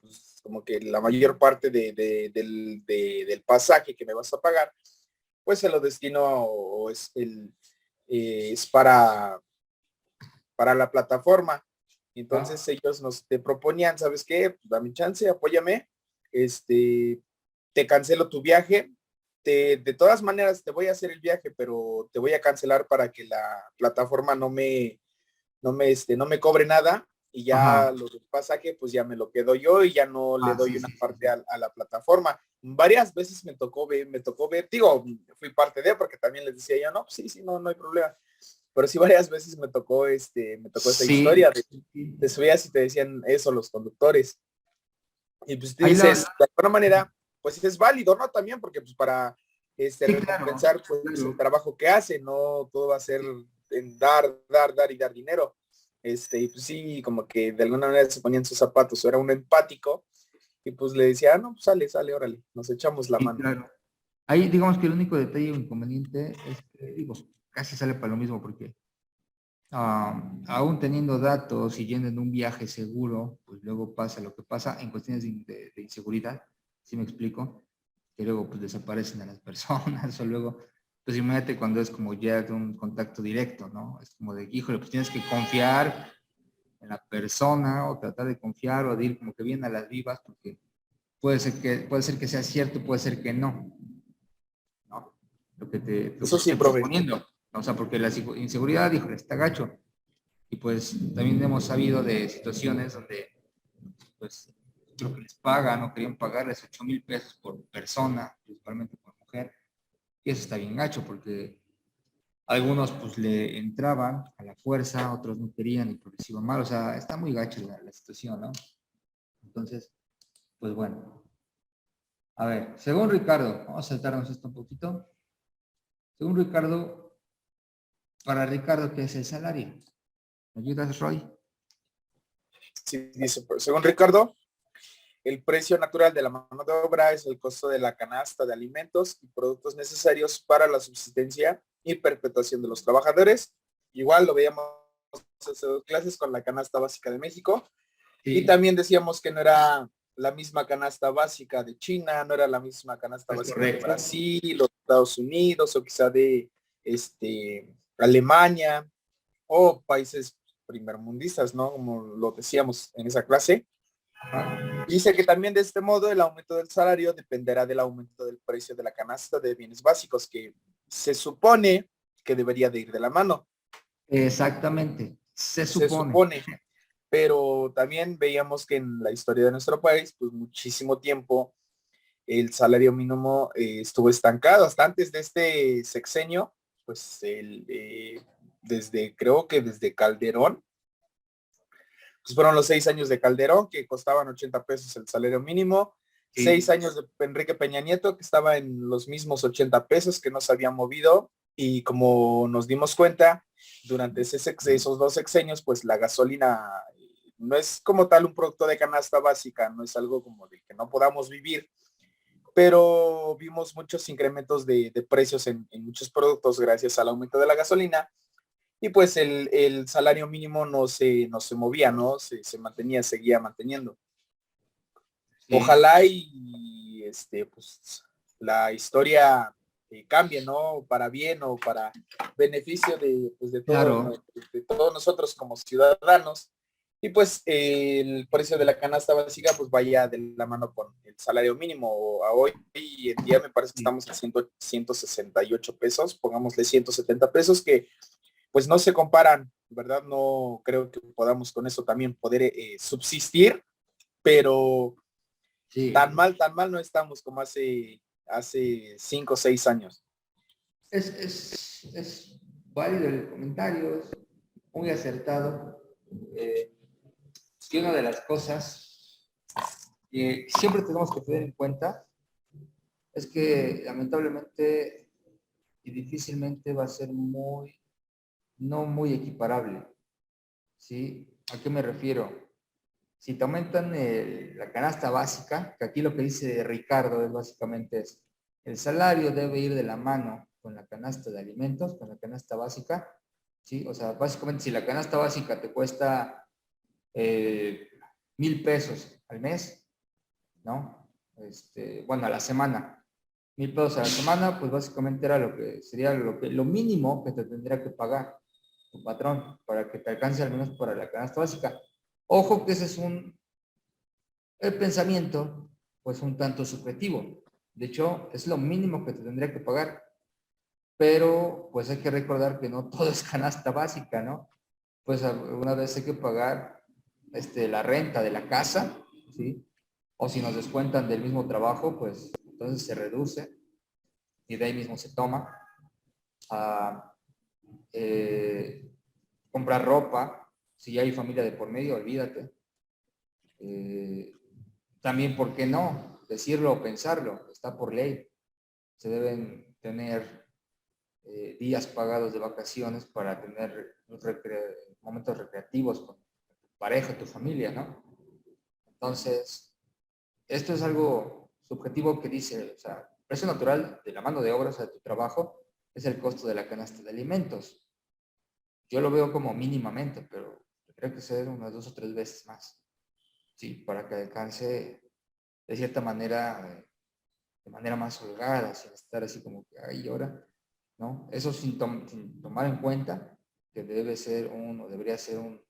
pues, como que la mayor parte del pasaje que me vas a pagar, pues se lo destino o es para la plataforma. Entonces ellos te proponían, ¿sabes qué? Pues, dame chance, apóyame, te cancelo tu viaje, de todas maneras te voy a hacer el viaje, pero te voy a cancelar para que la plataforma no me cobre nada y ya Ajá. lo del pasaje pues ya me lo quedo yo y ya no le doy Sí, una sí, sí, parte sí. a la plataforma. Varias veces me tocó ver, digo, fui parte de, porque también les decía yo, no, pues sí, no hay problema. Pero sí varias veces me tocó esa Sí, historia sí. te subías y te decían eso los conductores. Y pues te Ahí lo, dices, de alguna manera, pues es válido, ¿no? También porque pues para sí, claro, recompensar pues el claro. trabajo que hace, no todo va a ser en dar y dar dinero. Y pues sí, como que de alguna manera se ponían sus zapatos, o era un empático, y pues le decía, no, pues sale, órale, nos echamos la Sí, mano. claro. Ahí digamos que el único detalle o inconveniente es que, digo, casi sale para lo mismo porque aún teniendo datos y yendo en un viaje seguro, pues luego pasa lo que pasa en cuestiones de inseguridad, ¿sí me explico? Que luego pues desaparecen a las personas o luego, pues imagínate cuando es como ya de un contacto directo, ¿no? Es como de, híjole, pues tienes que confiar en la persona o tratar de confiar o de ir como que bien a las vivas porque puede ser que sea cierto, puede ser que no, ¿no? Lo que Eso te sí, esté profe. proponiendo. O sea, porque la inseguridad, híjole, está gacho. Y pues también hemos sabido de situaciones donde, pues, creo que les pagan o querían pagarles 8,000 pesos por persona, principalmente por mujer. Y eso está bien gacho porque algunos pues le entraban a la fuerza, otros no querían y porque les iba mal. O sea, está muy gacho la situación, ¿no? Entonces, pues bueno. A ver, según Ricardo, vamos a saltarnos esto un poquito. Según Ricardo, para Ricardo, ¿qué es el salario? ¿Me ayudas, Roy? Sí, dice, pues, según Ricardo, el precio natural de la mano de obra es el costo de la canasta de alimentos y productos necesarios para la subsistencia y perpetuación de los trabajadores. Igual lo veíamos hace 2 clases con la canasta básica de México. Y Sí, también decíamos que no era la misma canasta básica de China, no era la misma canasta es básica de correcto. Brasil, los Estados Unidos, o quizá de Alemania, o países primermundistas, ¿no? Como lo decíamos en esa clase. Ajá. Dice que también de este modo el aumento del salario dependerá del aumento del precio de la canasta de bienes básicos, que se supone que debería de ir de la mano. Exactamente, se Se supone. supone, pero también veíamos que en la historia de nuestro país, pues muchísimo tiempo el salario mínimo estuvo estancado. Hasta antes de este sexenio, pues creo que desde Calderón, pues fueron los 6 años de Calderón, que costaban 80 pesos el salario mínimo, seis Sí, años de Enrique Peña Nieto, que estaba en los mismos 80 pesos, que no se había movido, y como nos dimos cuenta, durante esos 2 sexenios, pues la gasolina no es como tal un producto de canasta básica, no es algo como de que no podamos vivir, pero vimos muchos incrementos de precios en muchos productos gracias al aumento de la gasolina y pues el salario mínimo no se movía, ¿no? Se mantenía, seguía manteniendo. sí, Ojalá y pues la historia cambie, ¿no? Para bien o para beneficio pues, claro. de todos nosotros como ciudadanos. Y pues el precio de la canasta básica pues vaya de la mano con el salario mínimo. A hoy en día me parece que Sí, estamos a 168 pesos, pongámosle 170 pesos, que pues no se comparan ¿verdad? No creo que podamos con eso también poder subsistir, pero Sí, tan mal no estamos como hace 5 o 6 años. es válido el comentario, es muy acertado. Y una de las cosas que siempre tenemos que tener en cuenta es que lamentablemente y difícilmente va a ser no muy equiparable, ¿sí? ¿A qué me refiero? Si te aumentan la canasta básica, que aquí lo que dice Ricardo es básicamente es, el salario debe ir de la mano con la canasta de alimentos, con la canasta básica, ¿sí? O sea, básicamente si la canasta básica te cuesta 1,000 pesos al mes, ¿no? Bueno, a la semana, 1,000 pesos a la semana, pues básicamente era lo que sería lo mínimo que te tendría que pagar tu patrón para que te alcance al menos para la canasta básica. Ojo que ese es el pensamiento, pues un tanto subjetivo. De hecho, es lo mínimo que te tendría que pagar, pero pues hay que recordar que no todo es canasta básica, ¿no? Pues alguna vez hay que pagar la renta de la casa, ¿sí? O si nos descuentan del mismo trabajo, pues entonces se reduce y de ahí mismo se toma. A comprar ropa, si hay familia de por medio, olvídate. También, ¿por qué no? Decirlo o pensarlo, está por ley. Se deben tener días pagados de vacaciones para tener momentos recreativos con tu pareja, tu familia, ¿no? Entonces, esto es algo subjetivo que dice, o sea, el precio natural de la mano de obra, o sea, de tu trabajo, es el costo de la canasta de alimentos. Yo lo veo como mínimamente, pero tendría que ser unas 2 o 3 veces más, ¿sí? Para que alcance de cierta manera, de manera más holgada, sin estar así como que ahí ahora, ¿no? Eso sin tomar en cuenta que debe ser o debería ser un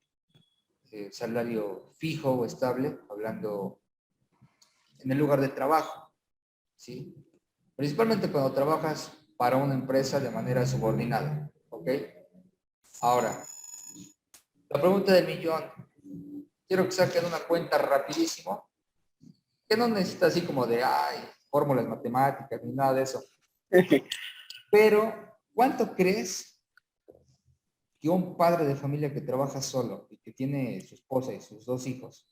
salario fijo o estable, hablando en el lugar de trabajo, ¿sí? Principalmente cuando trabajas para una empresa de manera subordinada, ¿ok? Ahora, la pregunta del millón, quiero que saquen una cuenta rapidísimo, que no necesita así como de, ay, fórmulas matemáticas ni nada de eso, pero ¿cuánto crees que un padre de familia que trabaja solo y que tiene su esposa y sus 2 hijos,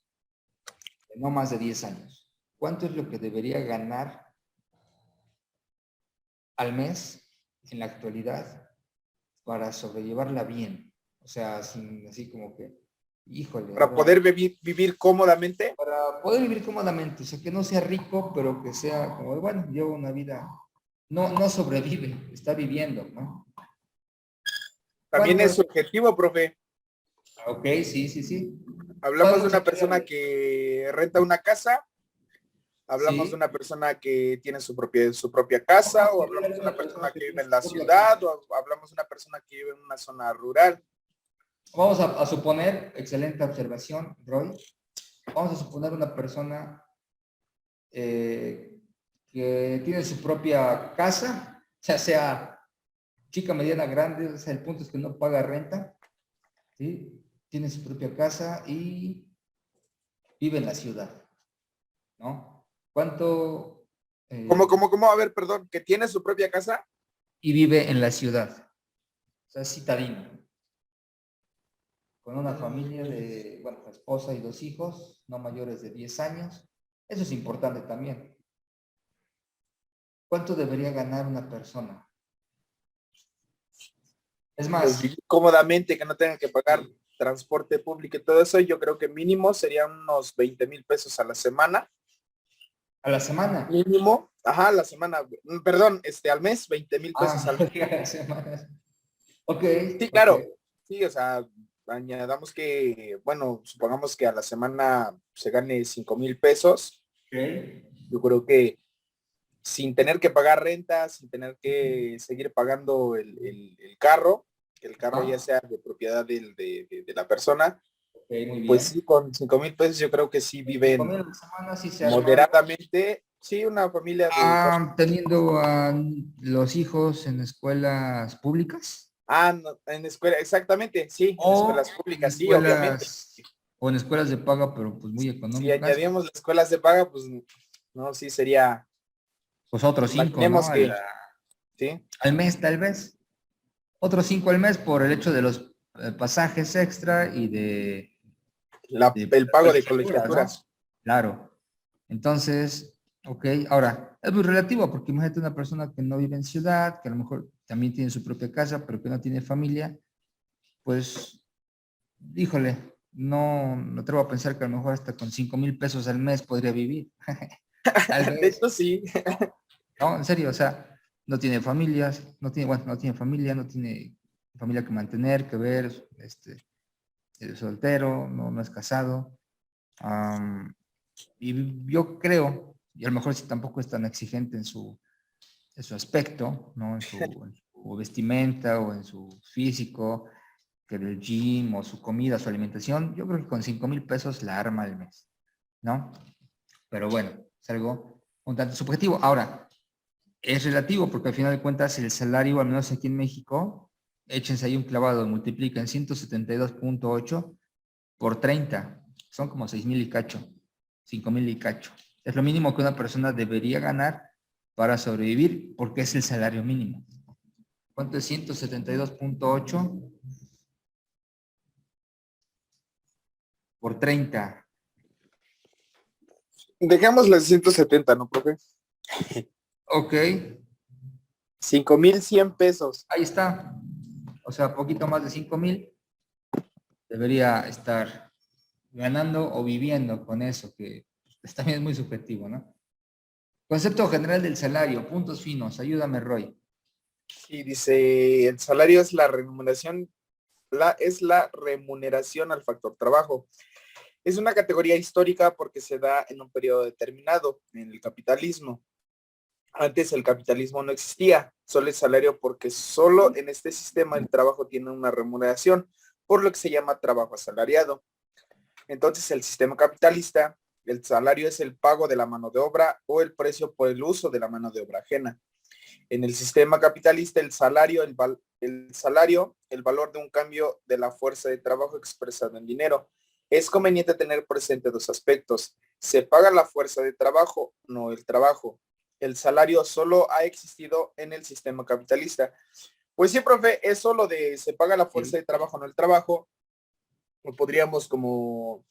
de no más de 10 años, cuánto es lo que debería ganar al mes en la actualidad para sobrellevarla bien? O sea, sin así como que, híjole, Para ahora, poder vivir cómodamente. para poder vivir cómodamente, o sea, que no sea rico, pero que sea como, bueno, lleva una vida, no sobrevive, está viviendo, ¿no? También ¿Cuánto es es? subjetivo, profe. Ok, sí, sí, sí. Hablamos de Podemos una persona equiparlo. que renta una casa, hablamos de Sí. una persona que tiene su propia casa, o hablamos de una persona que vive en la ciudad, o hablamos de una persona que vive en una zona rural. Vamos a suponer, excelente observación, Roy. Vamos a suponer una persona que tiene su propia casa, ya sea chica, mediana, grande, o sea, el punto es que no paga renta, ¿sí? Tiene su propia casa y vive en la ciudad, ¿no? ¿Cuánto? ¿Cómo? A ver, perdón, que tiene su propia casa. Y vive en la ciudad, o sea, es citadino, con una familia de, bueno, esposa y 2 hijos, no mayores de 10 años. Eso es importante también. ¿Cuánto debería ganar una persona? Es Pues más, vivir cómodamente, que no tengan que pagar sí, transporte público y todo eso, yo creo que mínimo serían unos 20,000 pesos a la semana. a la semana. Mínimo, ajá, a la semana, perdón, al mes, 20,000 pesos Ah, al mes. a la semana. Ok, Sí, ok. claro, sí, o sea, añadamos que, bueno, supongamos que a la semana se gane 5,000 pesos. Ok. Yo creo que sin tener que pagar renta, sin tener que seguir pagando el carro, que el carro ya Ah, sea de propiedad de la persona, ok, muy pues sí, bien. con 5,000 pesos yo creo que sí 5,000 viven a la semana sí se arma. moderadamente. Sí, una familia de dos. Teniendo a los hijos en escuelas públicas. Ah, no, en escuela, exactamente, sí, en O escuelas en públicas, sí, obviamente. escuelas de paga, pero pues muy Si económicas, añadíamos las escuelas de paga, pues no, sí sería, pues otros 5, ¿no? imaginemos que, sí, Al mes tal vez. Otros 5 al mes por el hecho de los pasajes extra y de el pago de colegiaturas, ¿no? colegiaturas. Claro. Entonces, ok, ahora, es muy relativo porque imagínate una persona que no vive en ciudad, que a lo mejor también tiene su propia casa, pero que no tiene familia, pues, híjole, no atrevo a pensar que a lo mejor hasta con 5,000 pesos al mes podría vivir. Tal De vez, hecho, sí. no, en serio, o sea, no tiene familias, no tiene, bueno, no tiene familia, no tiene familia que mantener, que ver, es soltero, no es casado. Y yo creo, y a lo mejor si tampoco es tan exigente en su aspecto, ¿no? En su vestimenta o en su físico, que del gym o su comida, su alimentación, yo creo que con 5,000 pesos la arma al mes, ¿no? Pero bueno, es algo un tanto subjetivo. Ahora, es relativo porque al final de cuentas el salario, al menos aquí en México, échense ahí un clavado, multiplican 172.8 por 30, son como 6,000 y cacho, 5,000 y cacho. Es lo mínimo que una persona debería ganar para sobrevivir porque es el salario mínimo. ¿Cuánto es 172.8 por 30? Dejemos las 170, ¿no, profe? Ok, 5,100 pesos. ahí está. O sea, poquito más de 5,000 debería estar ganando o viviendo con eso, que pues, también es muy subjetivo, ¿no? Concepto general del salario, puntos finos, ayúdame, Roy. Sí, dice, el salario es la remuneración, es la remuneración al factor trabajo. Es una categoría histórica porque se da en un periodo determinado, en el capitalismo. Antes el capitalismo no existía, solo el salario porque solo en este sistema el trabajo tiene una remuneración, por lo que se llama trabajo asalariado. Entonces el sistema capitalista, el salario es el pago de la mano de obra o el precio por el uso de la mano de obra ajena. En el sistema capitalista, el salario, el valor de un cambio de la fuerza de trabajo expresado en dinero. Es conveniente tener presente dos aspectos. Se paga la fuerza de trabajo, no el trabajo. El salario solo ha existido en el sistema capitalista. Pues sí, profe, es solo de se paga la fuerza de trabajo, no el trabajo. O podríamos como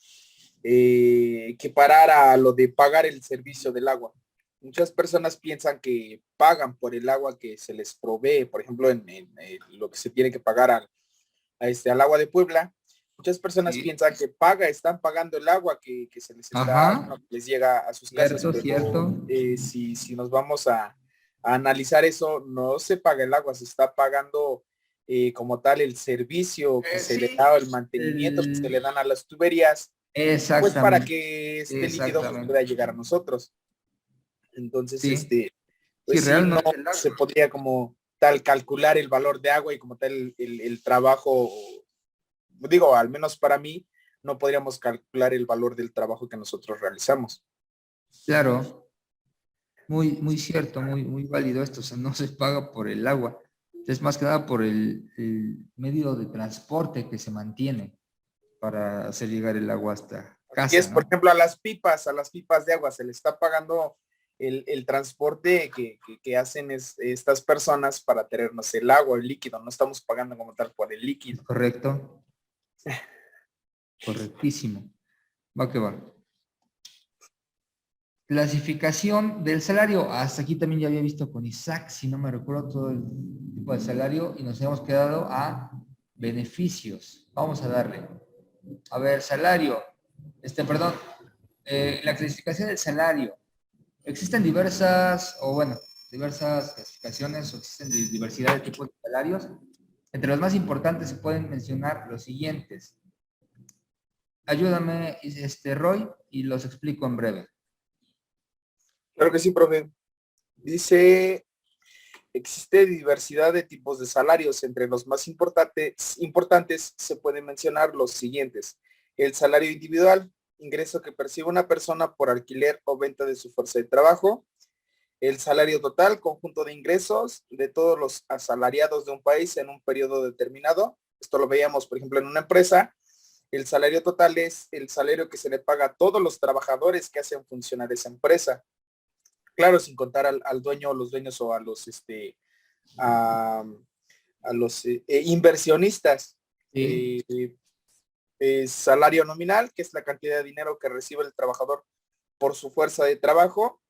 equiparar a lo de pagar el servicio del agua. Muchas personas piensan que pagan por el agua que se les provee, por ejemplo, en lo que se tiene que pagar al agua de Puebla. Muchas personas Sí. piensan que están pagando el agua que se les está, Ajá, bueno, que les llega a sus casas, cierto, pero cierto. si nos vamos a analizar eso, no se paga el agua, se está pagando como tal el servicio que se le Sí, da, el mantenimiento que se le dan a las tuberías, pues para exactamente, que este líquido pues, exactamente. pueda llegar a nosotros. Entonces, Sí, sí, pues sí, real no no es el se agua. podría como tal calcular el valor de agua y como tal el trabajo, digo, al menos para mí, no podríamos calcular el valor del trabajo que nosotros realizamos. Claro, muy cierto, muy válido esto. O sea, no se paga por el agua. Es más que nada por el medio de transporte que se mantiene para hacer llegar el agua hasta Así es, casa, por ¿no? ejemplo, a las pipas de agua se le está pagando el transporte que hacen estas personas para tenernos el agua, el líquido, no estamos pagando como tal por el ¿Es líquido. correcto? Correctísimo. Va que va. Clasificación del salario. Hasta aquí también ya había visto con Isaac, si no me recuerdo, todo el tipo de salario y nos hemos quedado a beneficios. Vamos a darle. A ver, salario. Perdón. La clasificación del salario. Existen diversas, o bueno, diversas clasificaciones o existen diversidad de tipos de salarios. Entre los más importantes se pueden mencionar los siguientes. Ayúdame, Roy, y los explico en breve. Claro que sí, profe. Dice, existe diversidad de tipos de salarios. Entre los más importantes se pueden mencionar los siguientes. El salario individual, ingreso que percibe una persona por alquiler o venta de su fuerza de trabajo. El salario total, conjunto de ingresos de todos los asalariados de un país en un periodo determinado. Esto lo veíamos, por ejemplo, en una empresa. El salario total es el salario que se le paga a todos los trabajadores que hacen funcionar esa empresa. Claro, sin contar al dueño o los dueños o a los, a, a los inversionistas. Sí. Salario nominal, que es la cantidad de dinero que recibe el trabajador por su fuerza de trabajo,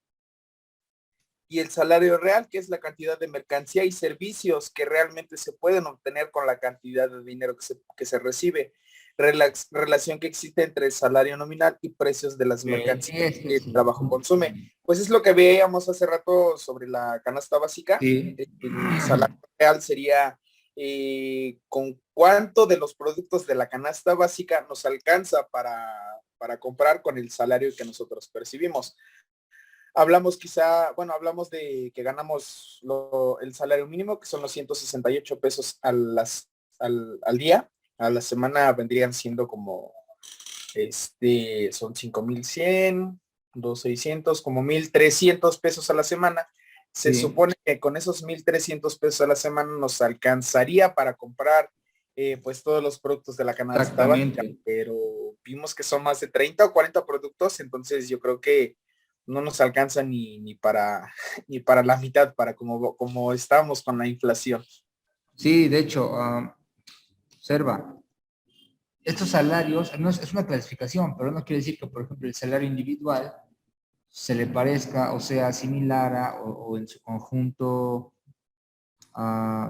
y el salario real, que es la cantidad de mercancía y servicios que realmente se pueden obtener con la cantidad de dinero que se recibe. Relación que existe entre el salario nominal y precios de las mercancías que el Sí. trabajo consume. Pues es lo que veíamos hace rato sobre la canasta básica. Sí. El salario real sería con cuánto de los productos de la canasta básica nos alcanza para comprar con el salario que nosotros percibimos. Hablamos hablamos de que ganamos el salario mínimo, que son los 168 pesos al día. A la semana vendrían siendo como, son 5,100, 2,600, como 1,300 pesos a la semana. Se Sí. supone que con esos 1,300 pesos a la semana nos alcanzaría para comprar pues todos los productos de la canasta básica, Exactamente. pero vimos que son más de 30 o 40 productos, entonces yo creo que no nos alcanza ni para ni para la mitad, para como estamos con la inflación. Sí, de hecho, observa, estos salarios, no es una clasificación, pero no quiere decir que, por ejemplo, el salario individual se le parezca o sea similar o en su conjunto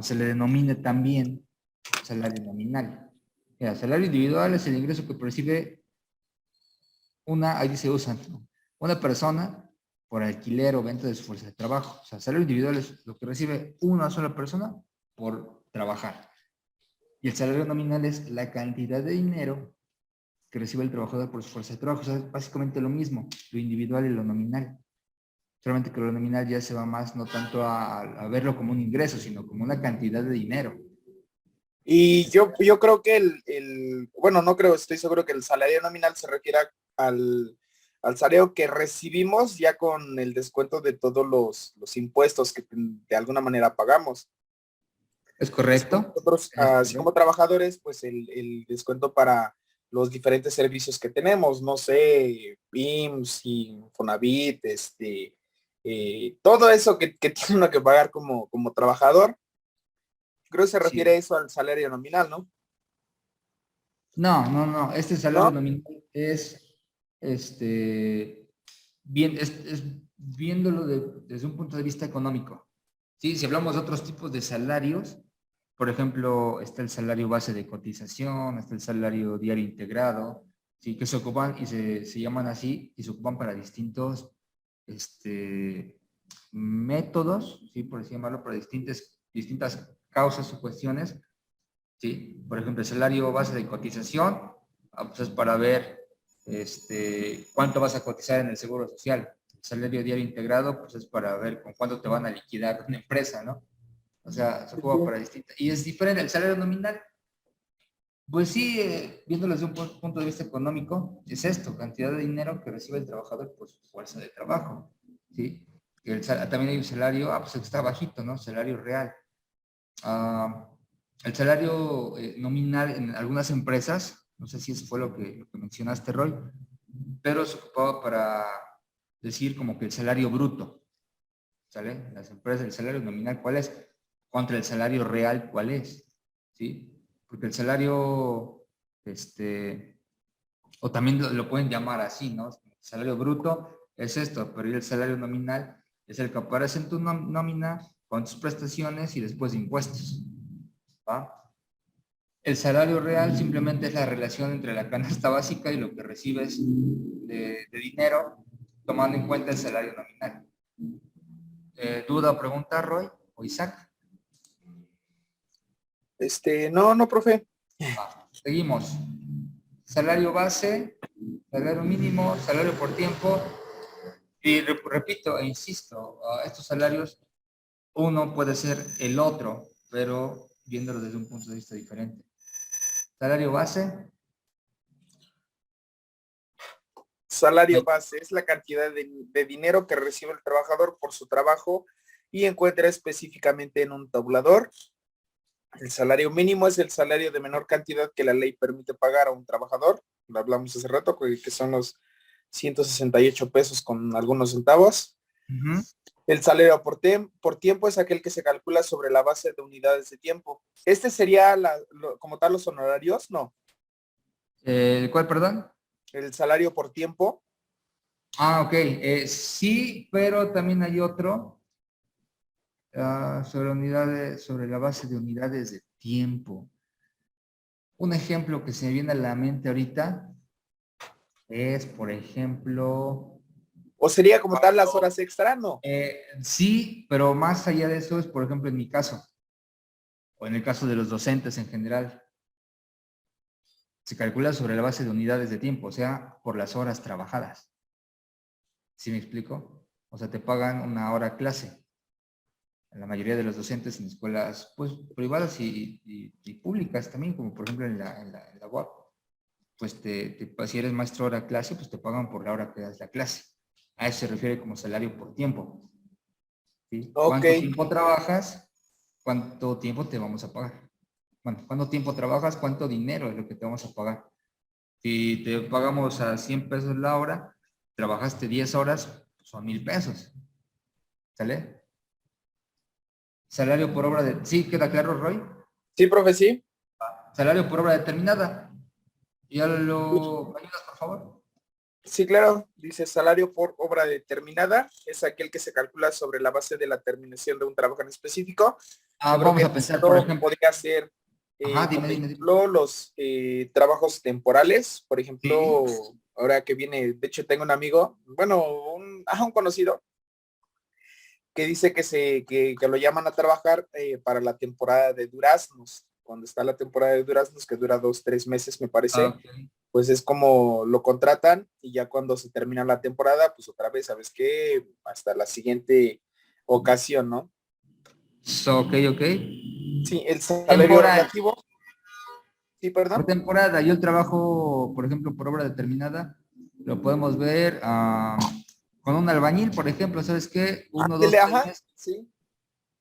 se le denomine también salario nominal. Mira, salario individual es el ingreso que percibe ahí dice usan, una persona por alquiler o venta de su fuerza de trabajo. O sea, salario individual es lo que recibe una sola persona por trabajar. Y el salario nominal es la cantidad de dinero que recibe el trabajador por su fuerza de trabajo. O sea, es básicamente lo mismo, lo individual y lo nominal. Solamente que lo nominal ya se va más, no tanto a verlo como un ingreso, sino como una cantidad de dinero. Y yo creo que bueno, no creo, estoy seguro que el salario nominal se refiere al salario que recibimos ya con el descuento de todos los impuestos que de alguna manera pagamos. ¿Es Así como correcto? nosotros, ¿Es así como correcto? trabajadores, pues el descuento para los diferentes servicios que tenemos, no sé, IMSS, Infonavit, todo eso que tiene uno que pagar como trabajador, creo que se refiere a Sí. eso al salario nominal, ¿no? No. Este salario ¿No? nominal es, bien, es viéndolo desde un punto de vista económico. ¿Sí? Si hablamos de otros tipos de salarios, por ejemplo, está el salario base de cotización, está el salario diario integrado, ¿sí? Que se ocupan y se llaman así y se ocupan para distintos métodos, ¿sí? Por así llamarlo, para distintas causas o cuestiones. ¿Sí? Por ejemplo, el salario base de cotización, pues es para ver cuánto vas a cotizar en el Seguro Social. El salario diario integrado, pues es para ver con cuánto te van a liquidar una empresa, ¿no? O sea, se ocupa para distintas. Y es diferente, el salario nominal, pues sí, viéndolo desde un punto de vista económico, es esto, cantidad de dinero que recibe el trabajador por su fuerza de trabajo, ¿sí? También hay un salario, pues está bajito, ¿no? Salario real. Ah, el salario nominal en algunas empresas, no sé si eso fue lo que mencionaste, Roy, pero se ocupaba para decir como que el salario bruto, ¿sale? Las empresas, el salario nominal, ¿cuál es? Contra el salario real, ¿cuál es? ¿Sí? Porque el salario, o también lo pueden llamar así, ¿no? El salario bruto es esto, pero el salario nominal es el que aparece en tu nómina con tus prestaciones y después de impuestos. ¿Va? El salario real simplemente es la relación entre la canasta básica y lo que recibes de dinero, tomando en cuenta el salario nominal. ¿Duda o pregunta, Roy o Isaac? No, profe. Seguimos. Salario base, salario mínimo, salario por tiempo. Y repito e insisto, estos salarios, uno puede ser el otro, pero viéndolo desde un punto de vista diferente. Salario base, Salario base es la cantidad de dinero que recibe el trabajador por su trabajo y encuentra específicamente en un tabulador. El salario mínimo es el salario de menor cantidad que la ley permite pagar a un trabajador. Lo hablamos hace rato, que son los 168 pesos con algunos centavos. Ujú. El salario por tiempo es aquel que se calcula sobre la base de unidades de tiempo. Este sería como tal los honorarios, ¿no? ¿Cuál, perdón? El salario por tiempo. Ah, ok. Sí, pero también hay otro sobre unidades, sobre la base de unidades de tiempo. Un ejemplo que se me viene a la mente ahorita es, por ejemplo, O sería como tal las horas extra, ¿no? sí, pero más allá de eso es, por ejemplo, en mi caso, o en el caso de los docentes en general, se calcula sobre la base de unidades de tiempo, o sea, por las horas trabajadas. ¿Sí me explico? O sea, te pagan una hora clase. La mayoría de los docentes en escuelas pues, privadas y públicas también, como por ejemplo en la UAP, pues si eres maestro hora clase, pues te pagan por la hora que das la clase. A eso se refiere como salario por tiempo. ¿Sí? Ok. ¿Cuánto tiempo trabajas? ¿Cuánto tiempo te vamos a pagar? Bueno, ¿cuánto tiempo trabajas? ¿Cuánto dinero es lo que te vamos a pagar? Si te pagamos a 100 pesos la hora, trabajaste 10 horas, son 1000 pesos. ¿Sale? Salario por obra de... ¿Sí queda claro, Roy? Sí, profe, sí. Salario por obra determinada. ¿Ya lo ¿me ayudas, por favor? Sí, claro. Dice salario por obra determinada. Es aquel que se calcula sobre la base de la terminación de un trabajo en específico. Yo creo Vamos que a pensar, por esto ejemplo. podría ser, Ajá, por dime, dime, dime. ejemplo, los trabajos temporales. Por ejemplo, Sí. ahora que viene, de hecho tengo un amigo, bueno, un conocido, que dice que lo llaman a trabajar para la temporada de duraznos. Cuando está la temporada de duraznos, que dura 2, 3 meses, me parece, Ok. pues es como lo contratan y ya cuando se termina la temporada, pues otra vez, ¿sabes qué? Hasta la siguiente ocasión, ¿no? Ok, ok. Sí, el salario Temporal. relativo, sí, Por perdón. temporada. Yo el trabajo, por ejemplo, por obra determinada, lo podemos ver con un albañil, por ejemplo, ¿sabes qué? Uno, dos, Ándele, tres ajá, meses. sí.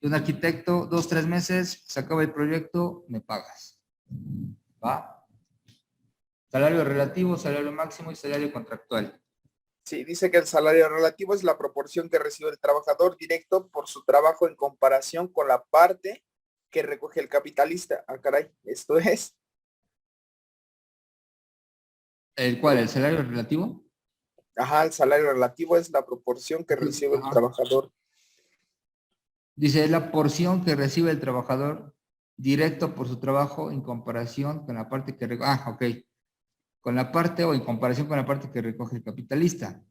Y un arquitecto, 2, 3 meses, se acaba el proyecto, me pagas. ¿Va? Salario relativo, salario máximo y salario contractual. Sí, dice que el salario relativo es la proporción que recibe el trabajador directo por su trabajo en comparación con la parte que recoge el capitalista. Ah, caray, esto es. ¿El cuál? ¿El salario relativo? Ajá, el salario relativo es la proporción que recibe el Ajá. trabajador. Dice, es la porción que recibe el trabajador directo por su trabajo en comparación con la parte que recoge. Ah, ok. Con la parte o en comparación con la parte que recoge el capitalista.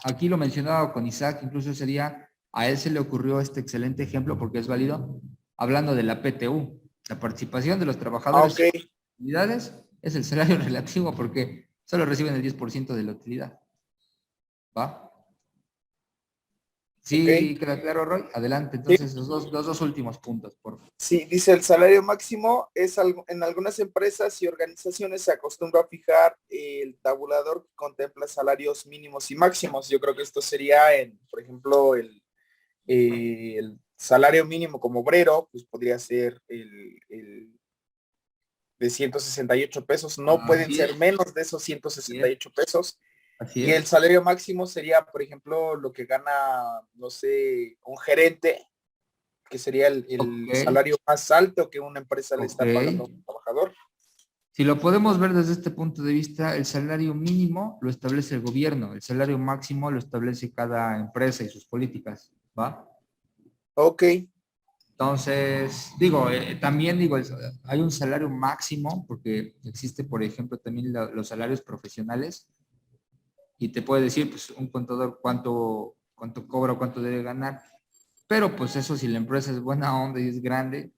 Aquí lo mencionaba con Isaac, incluso sería, a él se le ocurrió este excelente ejemplo porque es válido, hablando de la PTU. La participación de los Ah, ok, trabajadores en utilidades es el salario relativo porque solo reciben el 10% de la utilidad. ¿Va? ok. Sí, queda claro, Roy. Adelante, Sí, entonces los dos últimos puntos, por favor. sí, dice el salario máximo es algo, en algunas empresas y organizaciones se acostumbra a fijar el tabulador que contempla salarios mínimos y máximos. Yo creo que esto sería por ejemplo, el salario mínimo como obrero, pues podría ser el de 168 pesos. No pueden Así ser es, menos de esos así 168 es, pesos. así Y el es. salario máximo sería, por ejemplo, lo que gana, no sé, un gerente, que sería Ok, el salario más alto que una empresa le ok. está pagando a un trabajador. Si lo podemos ver desde este punto de vista, el salario mínimo lo establece el gobierno, el salario máximo lo establece cada empresa y sus políticas, ¿va? Ok, Entonces, digo, también digo, hay un salario máximo porque existe, por ejemplo, también los salarios profesionales y te puede decir, pues, un contador cuánto cobra o cuánto debe ganar, pero pues eso si la empresa es buena onda y es grande,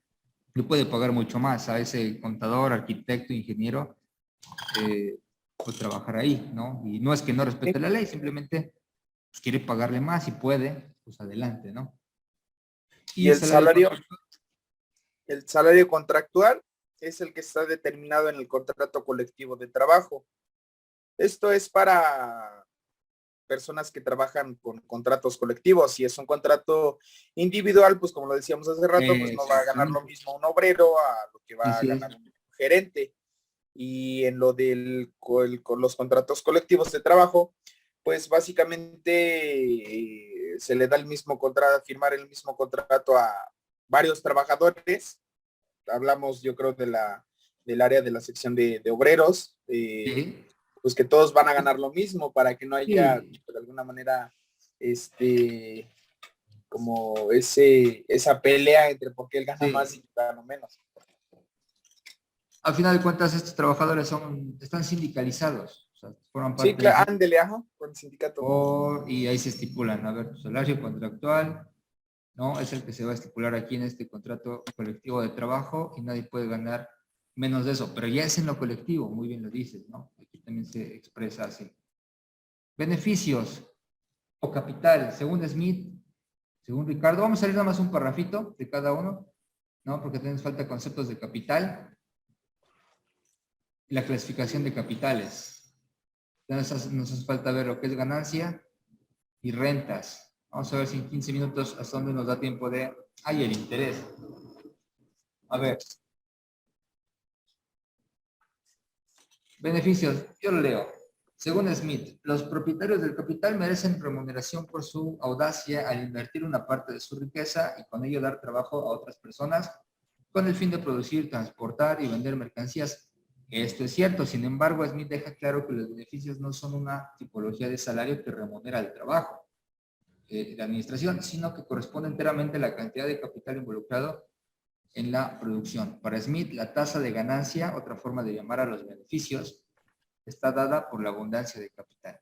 le puede pagar mucho más a ese contador, arquitecto, ingeniero, pues trabajar ahí, ¿no? Y no es que no respete la ley, simplemente pues, quiere pagarle más y puede, pues adelante, ¿no? Y y el salario contractual. el salario contractual es el que está determinado en el contrato colectivo de trabajo. Esto es para personas que trabajan con contratos colectivos. Si es un contrato individual, pues como lo decíamos hace rato, pues no va a ganar lo mismo un obrero a lo que va a Así es. ganar un gerente. Y en lo con los contratos colectivos de trabajo, pues básicamente se le da el mismo contrato, firmar el mismo contrato a varios trabajadores. Hablamos, yo creo, del área de la sección de obreros, Sí. pues que todos van a ganar lo mismo para que no haya, Sí. de alguna manera, como esa pelea entre por qué él gana más Sí. y yo gano menos. Al final de cuentas, estos trabajadores están sindicalizados, o sea, forman Sí, parte del claro, ándele, ajá, con el sindicato. y ahí se estipulan, a ver, tu salario contractual, ¿no? Es el que se va a estipular aquí en este contrato colectivo de trabajo y nadie puede ganar menos de eso, pero ya es en lo colectivo, muy bien lo dices, ¿no? Aquí también se expresa así. Beneficios o capital, según Smith, según Ricardo, vamos a leer nada más un parrafito de cada uno, ¿no? Porque tenemos falta conceptos de capital y la clasificación de capitales. Entonces nos hace falta ver lo que es ganancia y rentas. Vamos a ver si en 15 minutos hasta dónde nos da tiempo de... ¡Ay, el interés! A ver. Beneficios. Yo lo leo. Según Smith, los propietarios del capital merecen remuneración por su audacia al invertir una parte de su riqueza y con ello dar trabajo a otras personas con el fin de producir, transportar y vender mercancías. Esto es cierto, sin embargo, Smith deja claro que los beneficios no son una tipología de salario que remunera el trabajo de administración, sino que corresponde enteramente a la cantidad de capital involucrado en la producción. Para Smith, la tasa de ganancia, otra forma de llamar a los beneficios, está dada por la abundancia de capital.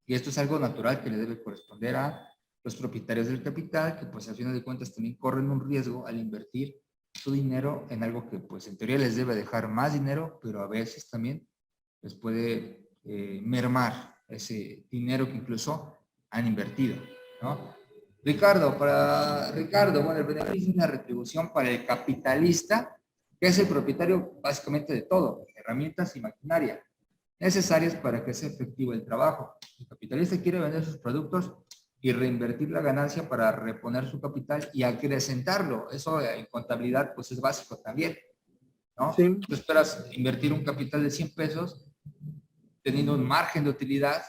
Y esto es algo natural que le debe corresponder a los propietarios del capital, que pues al final de cuentas también corren un riesgo al invertir su dinero en algo que pues en teoría les debe dejar más dinero, pero a veces también les puede mermar ese dinero que incluso han invertido, ¿no? Ricardo, bueno, el beneficio es la retribución para el capitalista, que es el propietario básicamente de todo, herramientas y maquinaria, necesarias para que sea efectivo el trabajo. El capitalista quiere vender sus productos y reinvertir la ganancia para reponer su capital y acrecentarlo. Eso en contabilidad pues es básico también, ¿no? Sí. Tú esperas invertir un capital de 100 pesos teniendo un margen de utilidad.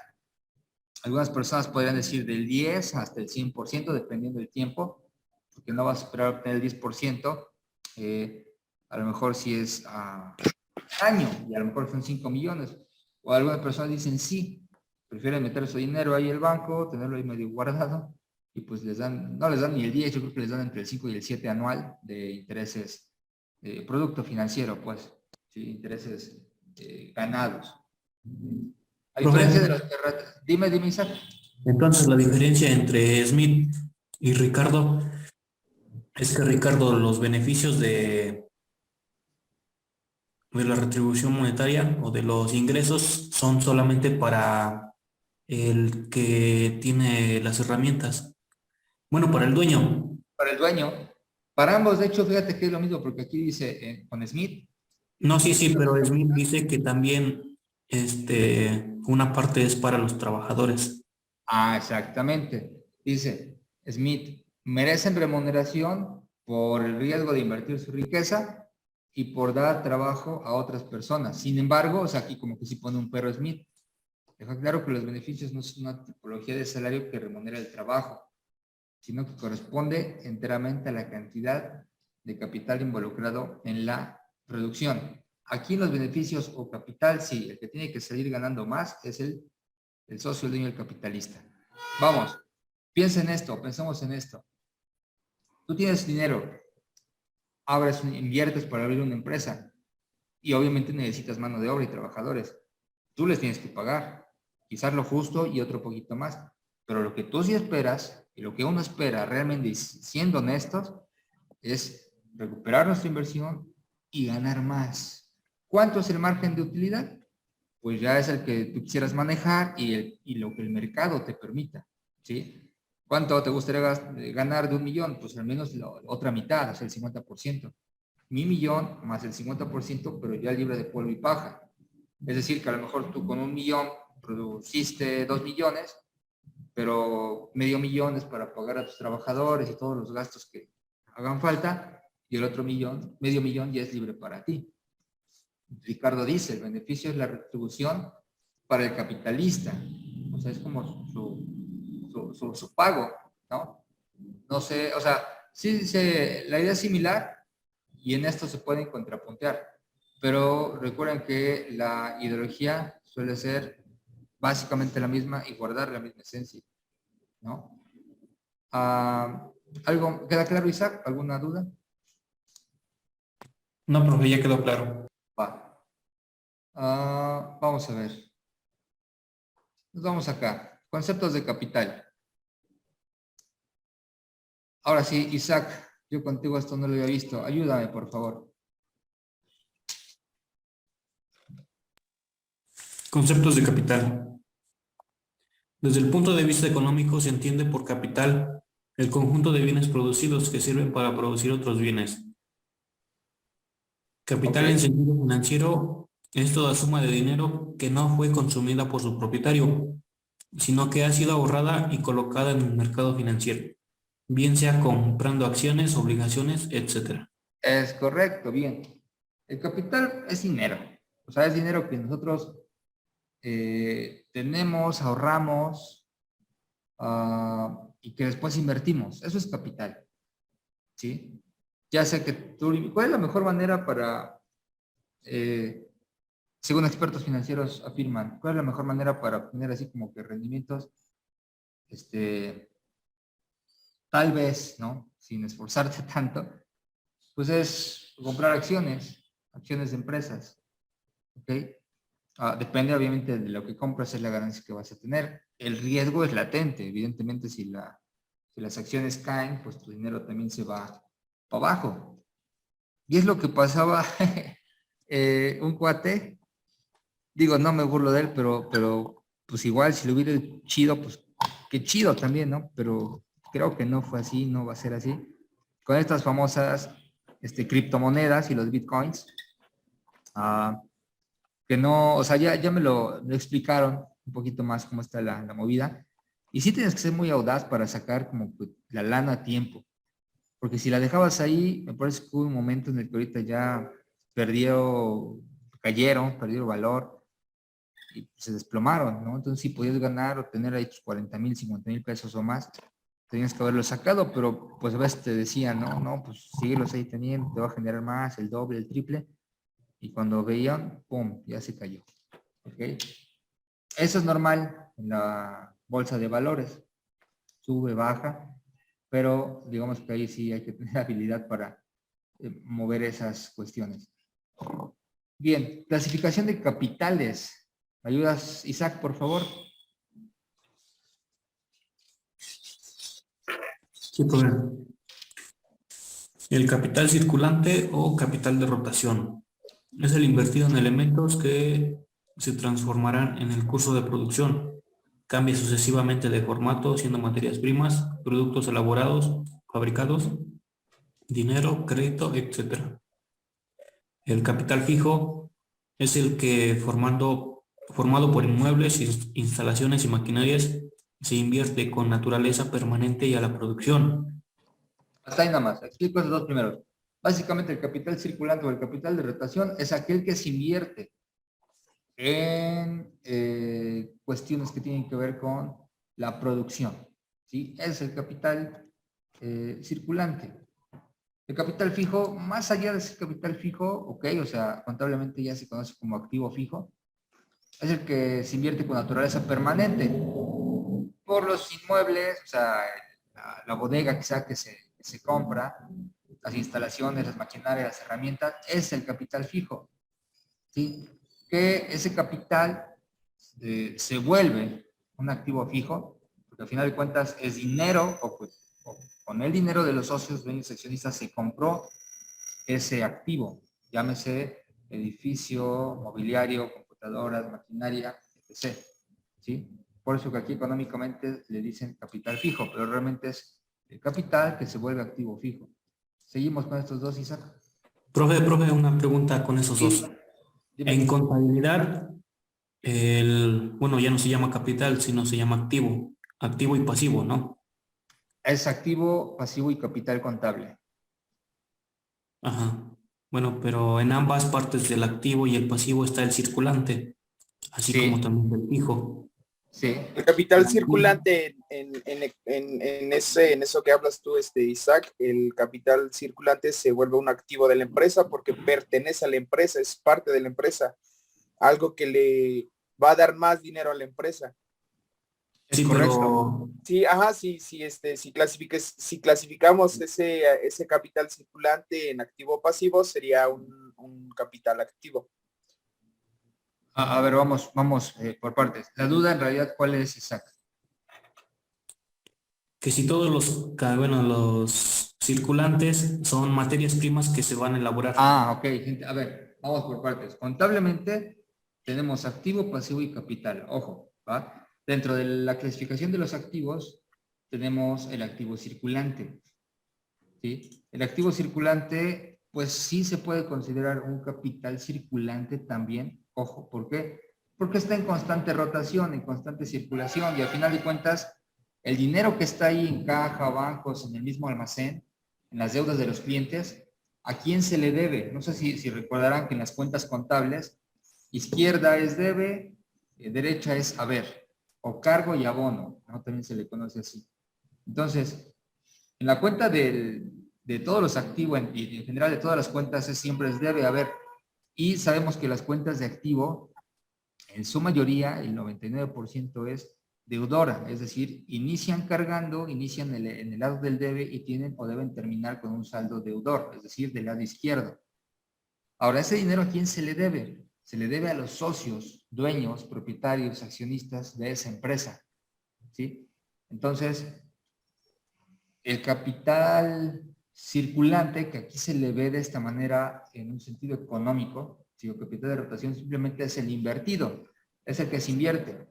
Algunas personas podrían decir del 10 hasta el 100%, dependiendo del tiempo, porque no vas a esperar obtener el 10%. A lo mejor si es año y a lo mejor son 5 millones. O algunas personas dicen sí, prefieren meter su dinero ahí en el banco, tenerlo ahí medio guardado y pues no les dan ni el 10, yo creo que les dan entre el 5 y el 7 anual de intereses, producto financiero, pues, ¿sí? Intereses ganados. A Profe, diferencia de los que... Dime, Isaac. entonces la diferencia entre Smith y Ricardo es que Ricardo los beneficios de la retribución monetaria o de los ingresos son solamente para el que tiene las herramientas. Bueno, para el dueño. Para el dueño. Para ambos, de hecho, fíjate que es lo mismo, porque aquí dice con Smith. No, sí, sí, pero Smith dice que también una parte es para los trabajadores. Exactamente. Dice Smith, merecen remuneración por el riesgo de invertir su riqueza y por dar trabajo a otras personas. Sin embargo, o sea, aquí como que sí pone un pero Smith. Deja claro que los beneficios no son una tipología de salario que remunera el trabajo, sino que corresponde enteramente a la cantidad de capital involucrado en la producción. Aquí los beneficios o capital, sí, el que tiene que salir ganando más es el socio, el dueño, el capitalista. Vamos, piensa en esto, pensemos en esto. Tú tienes dinero, inviertes para abrir una empresa y obviamente necesitas mano de obra y trabajadores. Tú les tienes que pagar, quizás lo justo y otro poquito más. Pero lo que tú sí esperas y lo que uno espera realmente, siendo honestos, es recuperar nuestra inversión y ganar más. ¿Cuánto es el margen de utilidad? Pues ya es el que tú quisieras manejar y lo que el mercado te permita, ¿sí? ¿Cuánto te gustaría ganar de 1 millón? Pues al menos la otra mitad, o sea, el 50%. Mi millón más el 50%, pero ya libre de polvo y paja. Es decir, que a lo mejor tú con 1 millón produciste 2 millones pero medio millón es para pagar a tus trabajadores y todos los gastos que hagan falta, y el otro millón, medio millón ya es libre para ti. Ricardo dice, el beneficio es la retribución para el capitalista. O sea, es como su pago, ¿no? No sé, o sea, sí, la idea es similar y en esto se pueden contrapuntear, pero recuerden que la ideología suele ser básicamente la misma y guardar la misma esencia, ¿no? ¿Algo queda claro, Isaac? ¿Alguna duda? No, profe, ya quedó claro. Va. Vamos a ver. Nos vamos acá. Conceptos de capital. Ahora sí, Isaac, yo contigo esto no lo había visto. Ayúdame, por favor. Conceptos de capital. Desde el punto de vista económico se entiende por capital el conjunto de bienes producidos que sirven para producir otros bienes. Capital en sentido financiero es toda suma de dinero que no fue consumida por su propietario, sino que ha sido ahorrada y colocada en el mercado financiero, bien sea comprando acciones, obligaciones, etc. Es correcto, bien. El capital es dinero. O sea, es dinero que nosotros tenemos, ahorramos y que después invertimos. Eso es capital. ¿Sí? Ya sé que tú, ¿cuál es la mejor manera para, según expertos financieros afirman, cuál es la mejor manera para obtener así como que rendimientos, tal vez, ¿no? Sin esforzarte tanto, pues es comprar acciones de empresas, ¿ok? Depende obviamente de lo que compras, es la ganancia que vas a tener. El riesgo es latente, evidentemente si las acciones caen, pues tu dinero también se va para abajo. Y es lo que pasaba un cuate, digo, no me burlo de él, pero pues igual si lo hubiera chido, pues qué chido también, ¿no? Pero creo que no fue así, no va a ser así. Con estas famosas criptomonedas y los bitcoins, que no, o sea, ya me lo explicaron un poquito más cómo está la movida. Y sí tienes que ser muy audaz para sacar como la lana a tiempo. Porque si la dejabas ahí, me parece que hubo un momento en el que ahorita ya cayeron, perdieron valor y se desplomaron, ¿no? Entonces, si podías ganar o tener ahí tus 40,000, 50,000 pesos o más, tenías que haberlo sacado, pero pues a veces te decían, no, pues síguelos ahí teniendo, te va a generar más, el doble, el triple, y cuando veían, ¡pum!, ya se cayó, ¿ok? Eso es normal en la bolsa de valores, sube, baja, pero digamos que ahí sí hay que tener habilidad para mover esas cuestiones. Bien, clasificación de capitales. ¿Me ayudas, Isaac, por favor? Sí, profe. El capital circulante o capital de rotación es el invertido en elementos que se transformarán en el curso de producción. Cambia sucesivamente de formato, siendo materias primas, productos elaborados, fabricados, dinero, crédito, etc. El capital fijo es el que formado por inmuebles, instalaciones y maquinarias se invierte con naturaleza permanente y a la producción. Hasta ahí nada más. Explico esos dos primeros. Básicamente el capital circulante o el capital de rotación es aquel que se invierte en cuestiones que tienen que ver con la producción. ¿Sí? Es el capital circulante. El capital fijo, más allá de ese capital fijo, ok, o sea, contablemente ya se conoce como activo fijo, es el que se invierte con naturaleza permanente. Por los inmuebles, o sea, la bodega quizá que se compra, las instalaciones, las maquinarias, las herramientas, es el capital fijo. ¿Sí? Que ese capital se vuelve un activo fijo, porque al final de cuentas es dinero, o con el dinero de los socios, dueños, accionistas, se compró ese activo, llámese edificio, mobiliario, computadoras, maquinaria, etc. ¿Sí? Por eso que aquí económicamente le dicen capital fijo, pero realmente es el capital que se vuelve activo fijo. ¿Seguimos con estos dos, Isaac? Profe, una pregunta con esos dos. Dime. En contabilidad, bueno, ya no se llama capital, sino se llama activo. activo y pasivo, ¿no? Es activo, pasivo y capital contable. Ajá. Bueno, pero en ambas partes del activo y el pasivo está el circulante, así como Sí, también el fijo. sí, El capital El activo, circulante en eso que hablas tú, Isaac, el capital circulante se vuelve un activo de la empresa porque pertenece a la empresa, es parte de la empresa, algo que le va a dar más dinero a la empresa. es sí, correcto. pero Sí, ajá, sí, sí, si clasificamos ese capital circulante en activo o pasivo, sería un capital activo. A ver, vamos por partes. La duda en realidad, ¿cuál es exacta? que si todos bueno, los circulantes son materias primas que se van a elaborar. Ah, ok, gente. A ver, vamos por partes. Contablemente tenemos activo, pasivo y capital. Ojo, ¿va? Dentro de la clasificación de los activos tenemos el activo circulante, ¿sí? El activo circulante, pues sí se puede considerar un capital circulante también. Ojo, ¿por qué? Porque está en constante rotación, en constante circulación y al final de cuentas, el dinero que está ahí en caja, bancos, en el mismo almacén, en las deudas de los clientes, ¿a quién se le debe? No sé si recordarán que en las cuentas contables, izquierda es debe, derecha es haber, o cargo y abono, ¿no? También se le conoce así. Entonces, en la cuenta de todos los activos y en general de todas las cuentas siempre es debe haber. Y sabemos que las cuentas de activo, en su mayoría, el 99% es deudora, es decir, inician cargando, inician en el lado del debe y tienen o deben terminar con un saldo deudor, es decir, del lado izquierdo. Ahora, ese dinero ¿a quién se le debe? Se le debe a los socios, dueños, propietarios, accionistas de esa empresa, ¿sí? Entonces, el capital circulante, que aquí se le ve de esta manera en un sentido económico, si el capital de rotación simplemente es el invertido, es el que se invierte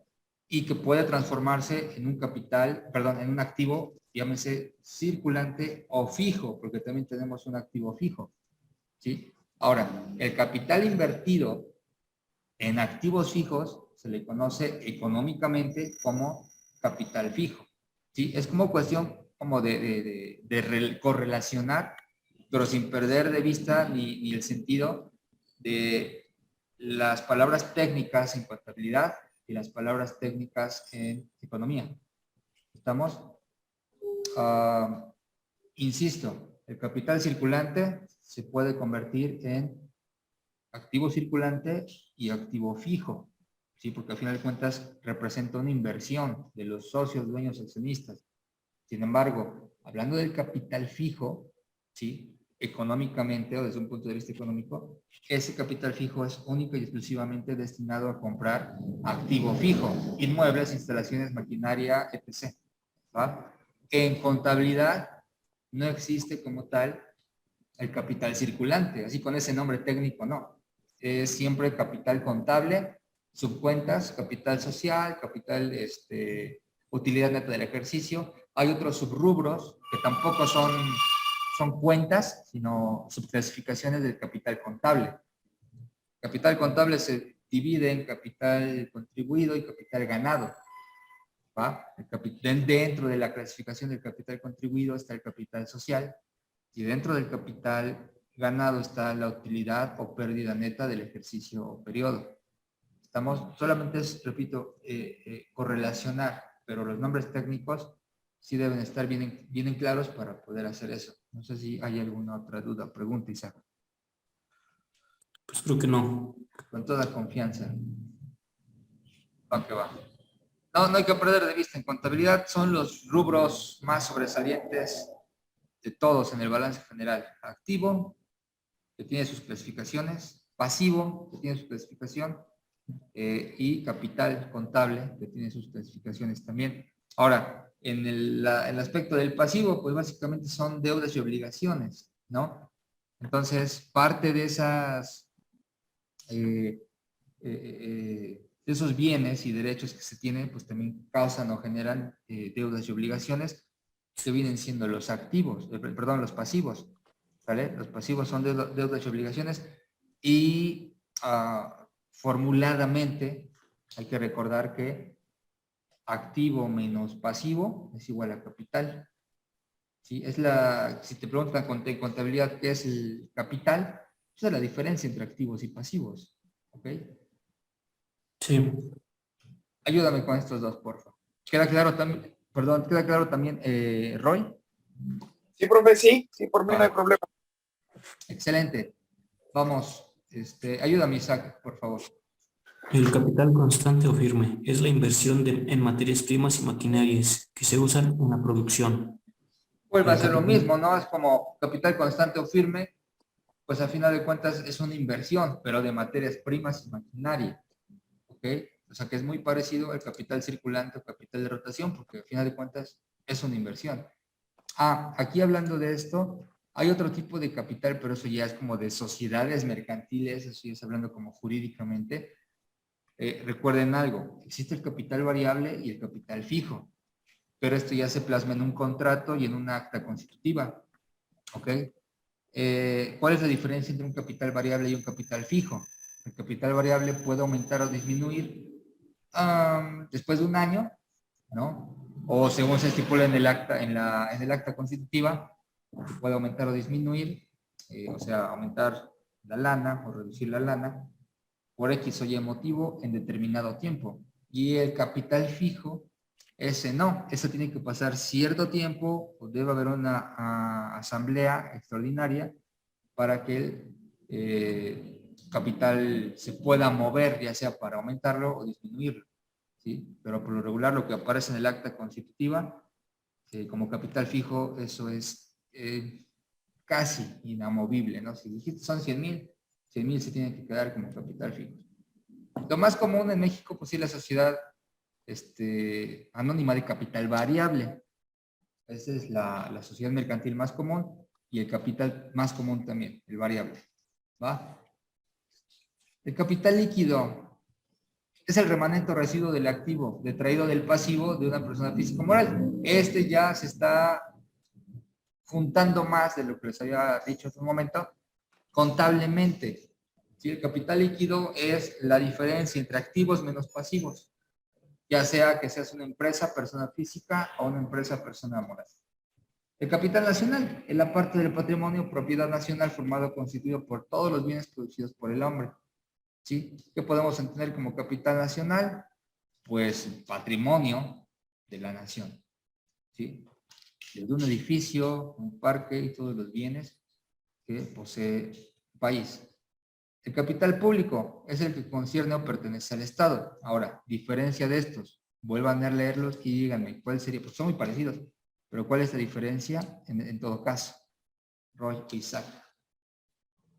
y que puede transformarse en un capital, perdón, en un activo, llámese circulante o fijo, porque también tenemos un activo fijo, ¿sí? Ahora, el capital invertido en activos fijos se le conoce económicamente como capital fijo, ¿sí? Es como cuestión como de correlacionar, pero sin perder de vista ni el sentido de las palabras técnicas en contabilidad y las palabras técnicas en economía. ¿Estamos? Insisto, el capital circulante se puede convertir en activo circulante y activo fijo, ¿sí? Porque al final de cuentas representa una inversión de los socios, dueños, accionistas. Sin embargo, hablando del capital fijo, ¿sí? Económicamente o desde un punto de vista económico, ese capital fijo es único y exclusivamente destinado a comprar activo fijo, inmuebles, instalaciones, maquinaria, etc. ¿Va? En contabilidad no existe como tal el capital circulante, así con ese nombre técnico no. Es siempre capital contable, subcuentas, capital social, capital, utilidad neta del ejercicio. Hay otros subrubros que tampoco son cuentas, sino subclasificaciones del capital contable. Capital contable se divide en capital contribuido y capital ganado. ¿Va? Dentro de la clasificación del capital contribuido está el capital social, y dentro del capital ganado está la utilidad o pérdida neta del ejercicio o periodo. Estamos, solamente es, repito, correlacionar, pero los nombres técnicos sí deben estar bien claros para poder hacer eso. No sé si hay alguna otra duda, pregunta, Isaac. Pues creo que no. Con toda confianza. Va que va. No, no hay que perder de vista. En contabilidad son los rubros más sobresalientes de todos en el balance general. Activo, que tiene sus clasificaciones, pasivo, que tiene su clasificación, y capital contable, que tiene sus clasificaciones también. Ahora, en el aspecto del pasivo, pues básicamente son deudas y obligaciones, ¿no? Entonces, parte de esas, de esos bienes y derechos que se tienen, pues también causan o generan deudas y obligaciones que vienen siendo los activos, perdón, los pasivos, ¿vale? Los pasivos son deudas y obligaciones y formuladamente hay que recordar que activo menos pasivo es igual a capital. ¿Sí? Si te preguntan en contabilidad qué es el capital, esa es la diferencia entre activos y pasivos. ¿Ok? Sí. Ayúdame con estos dos, por favor. ¿Queda claro también? Perdón, ¿queda claro también, Roy? Sí, profe, sí, por mí no hay Vale. problema. Excelente. Vamos, ayúdame, Isaac, por favor. El capital constante o firme es la inversión en materias primas y maquinarias que se usan en la producción. Vuelve a El ser lo capital, mismo, ¿no? Es como capital constante o firme, pues a final de cuentas es una inversión, pero de materias primas y maquinaria. ¿Ok? O sea que es muy parecido al capital circulante o capital de rotación, porque a final de cuentas es una inversión. Aquí hablando de esto, hay otro tipo de capital, pero eso ya es como de sociedades mercantiles, eso ya es hablando como jurídicamente. Recuerden algo, existe el capital variable y el capital fijo, pero esto ya se plasma en un contrato y en una acta constitutiva. ¿Ok? ¿Cuál es la diferencia entre un capital variable y un capital fijo? El capital variable puede aumentar o disminuir después de un año, ¿no? O según se estipula en el acta, en el acta constitutiva, puede aumentar o disminuir, o sea, aumentar la lana o reducir la lana por X o Y motivo en determinado tiempo. Y el capital fijo, ese no, eso tiene que pasar cierto tiempo, o debe haber una asamblea extraordinaria para que el capital se pueda mover, ya sea para aumentarlo o disminuirlo. ¿Sí? Pero por lo regular lo que aparece en el acta constitutiva como capital fijo, eso es casi inamovible, ¿no? Si dijiste son 100,000 se tienen que quedar como capital fijo. Lo más común en México, pues sí, la sociedad anónima de capital variable. Esa es la sociedad mercantil más común y el capital más común también, el variable. ¿Va? El capital líquido es el remanente o residuo del activo detraído del pasivo de una persona física o moral. Este ya se está juntando más de lo que les había dicho hace un momento, contablemente. ¿Sí? El capital líquido es la diferencia entre activos menos pasivos, ya sea que seas una empresa, persona física o una empresa, persona moral. El capital nacional es la parte del patrimonio propiedad nacional formado o constituido por todos los bienes producidos por el hombre. ¿Sí? ¿Qué podemos entender como capital nacional? Pues patrimonio de la nación. ¿Sí? Desde un edificio, un parque y todos los bienes que posee el país. El capital público es el que concierne o pertenece al Estado. Ahora, diferencia de estos. Vuelvan a leerlos y díganme cuál sería, pues son muy parecidos, pero cuál es la diferencia en todo caso. Roy y Isaac.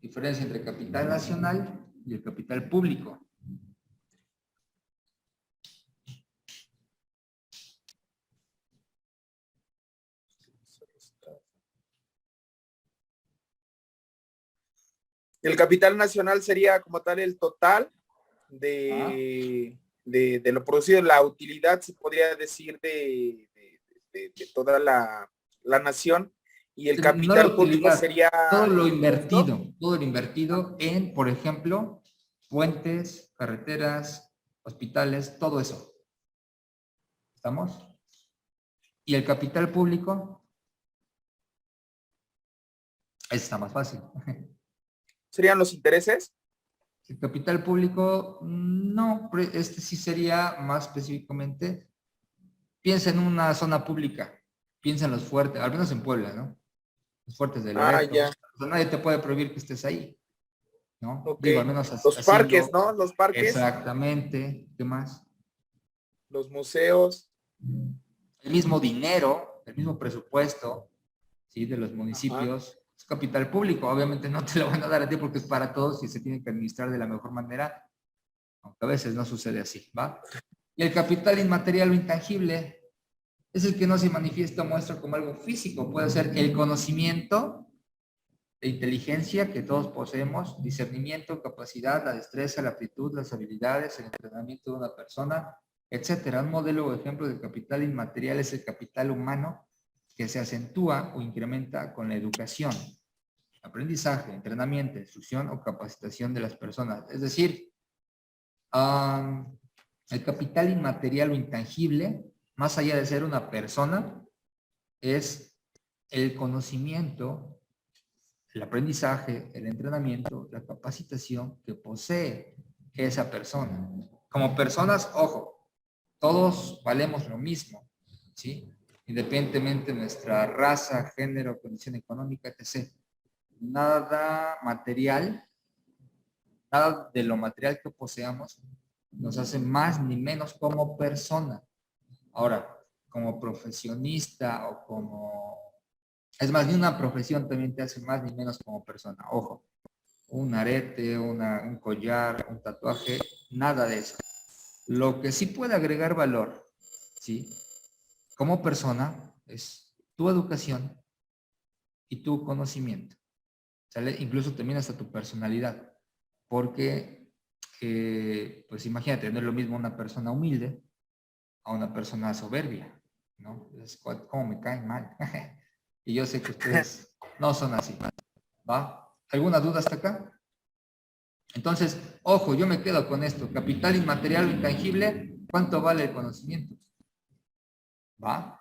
Diferencia entre capital nacional y el capital público. El capital nacional sería como tal el total de lo producido, la utilidad, se podría decir, de toda la nación. Y el No la capital público utilidad, sería todo lo el costo. invertido en, por ejemplo, puentes, carreteras, hospitales, todo eso. ¿Estamos? ¿Y el capital público? Está más fácil. ¿Serían los intereses? El capital público, no, este sí sería más específicamente, piensa en una zona pública, piensa en los fuertes, al menos en Puebla, ¿no? Los fuertes de Loreto. Ya. O sea, nadie te puede prohibir que estés ahí, ¿no? Ok. Digo, al menos Los parques, ¿no? Los parques. Exactamente. ¿Qué más? Los museos. El mismo dinero, el mismo presupuesto, ¿sí? De los municipios. Ajá. Es capital público. Obviamente no te lo van a dar a ti porque es para todos y se tiene que administrar de la mejor manera, aunque a veces no sucede así, ¿va? Y el capital inmaterial o intangible es el que no se manifiesta o muestra como algo físico. Puede ser el conocimiento, la inteligencia que todos poseemos, discernimiento, capacidad, la destreza, la aptitud, las habilidades, el entrenamiento de una persona, etcétera. Un modelo o ejemplo de capital inmaterial es el capital humano que se acentúa o incrementa con la educación, aprendizaje, entrenamiento, instrucción o capacitación de las personas. Es decir, en El capital inmaterial o intangible, más allá de ser una persona, es el conocimiento, el aprendizaje, el entrenamiento, la capacitación que posee esa persona. Como personas, ojo, todos valemos lo mismo, ¿sí? Independientemente de nuestra raza, género, condición económica, etc. Nada material, nada de lo material que poseamos nos hace más ni menos como persona. Ahora, como profesionista o como... Es más, ni una profesión también te hace más ni menos como persona. Ojo, un arete, un collar, un tatuaje, nada de eso. Lo que sí puede agregar valor, ¿sí? Como persona es tu educación y tu conocimiento, ¿sale? Incluso también hasta tu personalidad, porque, pues imagínate, no es lo mismo una persona humilde a una persona soberbia, ¿no? Es como me caen mal. Y yo sé que ustedes no son así, ¿va? ¿Alguna duda hasta acá? Entonces, ojo, yo me quedo con esto. Capital inmaterial o intangible, ¿cuánto vale el conocimiento? ¿Va?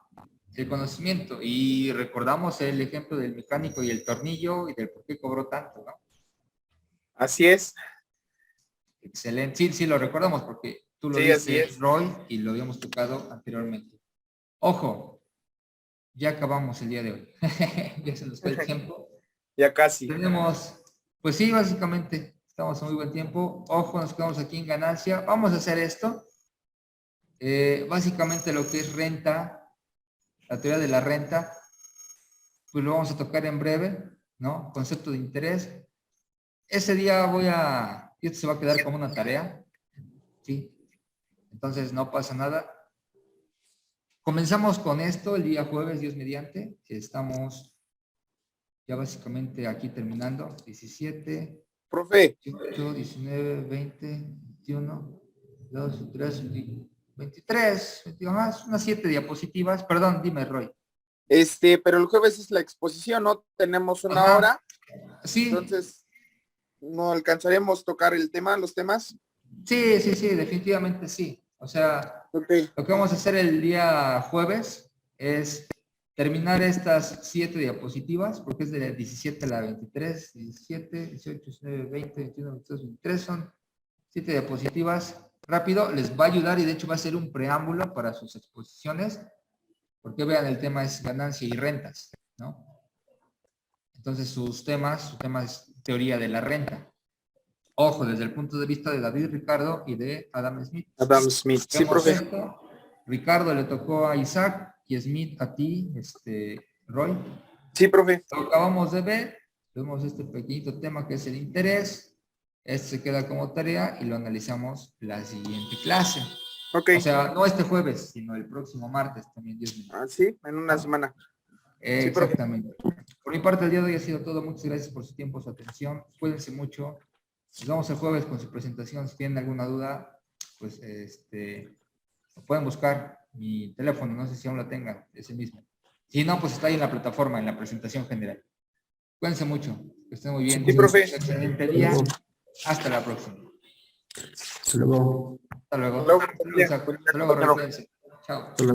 El conocimiento. Y recordamos el ejemplo del mecánico y el tornillo y del por qué cobró tanto, ¿no? Así es. Excelente. Sí, sí, lo recordamos porque tú lo Sí, así dices, es. Roy, y lo habíamos tocado anteriormente. Ojo, ya acabamos el día de hoy. Ya se nos fue el tiempo. Ya casi. Tenemos, pues sí, básicamente, estamos a muy buen tiempo. Ojo, nos quedamos aquí en ganancia. Vamos a hacer esto. Básicamente lo que es renta, la teoría de la renta, pues lo vamos a tocar en breve, ¿no? Concepto de interés. Ese día y esto se va a quedar como una tarea, ¿sí? Entonces no pasa nada. Comenzamos con esto el día jueves, Dios mediante, que estamos ya básicamente aquí terminando, 17, Profe, 18, 19, 20, 21, 2, 3, 23, 22 más, unas 7 diapositivas. Perdón, dime, Roy. pero el jueves es la exposición, ¿no? Tenemos una Ajá. hora, Sí, entonces no alcanzaremos tocar los temas. sí, sí, sí, definitivamente sí. O sea, Ok, lo que vamos a hacer el día jueves es terminar estas 7 diapositivas, porque es de la 17 a la 23, 17, 18, 19, 20, 21, 22, 23, son 7 diapositivas. Rápido, les va a ayudar y de hecho va a ser un preámbulo para sus exposiciones, porque vean, el tema es ganancia y rentas, ¿no? Entonces su tema es teoría de la renta. Ojo, desde el punto de vista de David Ricardo y de Adam Smith. Adam Smith. Sí, Vemos profe. esto. Ricardo le tocó a Isaac y Smith a ti, Roy. Sí, profe. Lo acabamos de ver. Vemos este pequeñito tema que es el interés. Este se queda como tarea y lo analizamos la siguiente clase. Ok. O sea, no este jueves, sino el próximo martes también, Dios mío. Sí, en una semana. Sí, profe. Exactamente. Por mi parte, el día de hoy ha sido todo. Muchas gracias por su tiempo, su atención. Cuídense mucho. Nos vemos el jueves con su presentación. Si tienen alguna duda, pues lo pueden buscar. Mi teléfono, no sé si aún lo tengan, es el mismo. Si no, pues está ahí en la plataforma, en la presentación general. Cuídense mucho. Que estén muy bien. Sí, profe. Excelente día. Hasta la próxima. Hasta luego. Hasta luego. Hasta luego. Hasta luego, Roy. Cuídense. Chao. Hasta luego.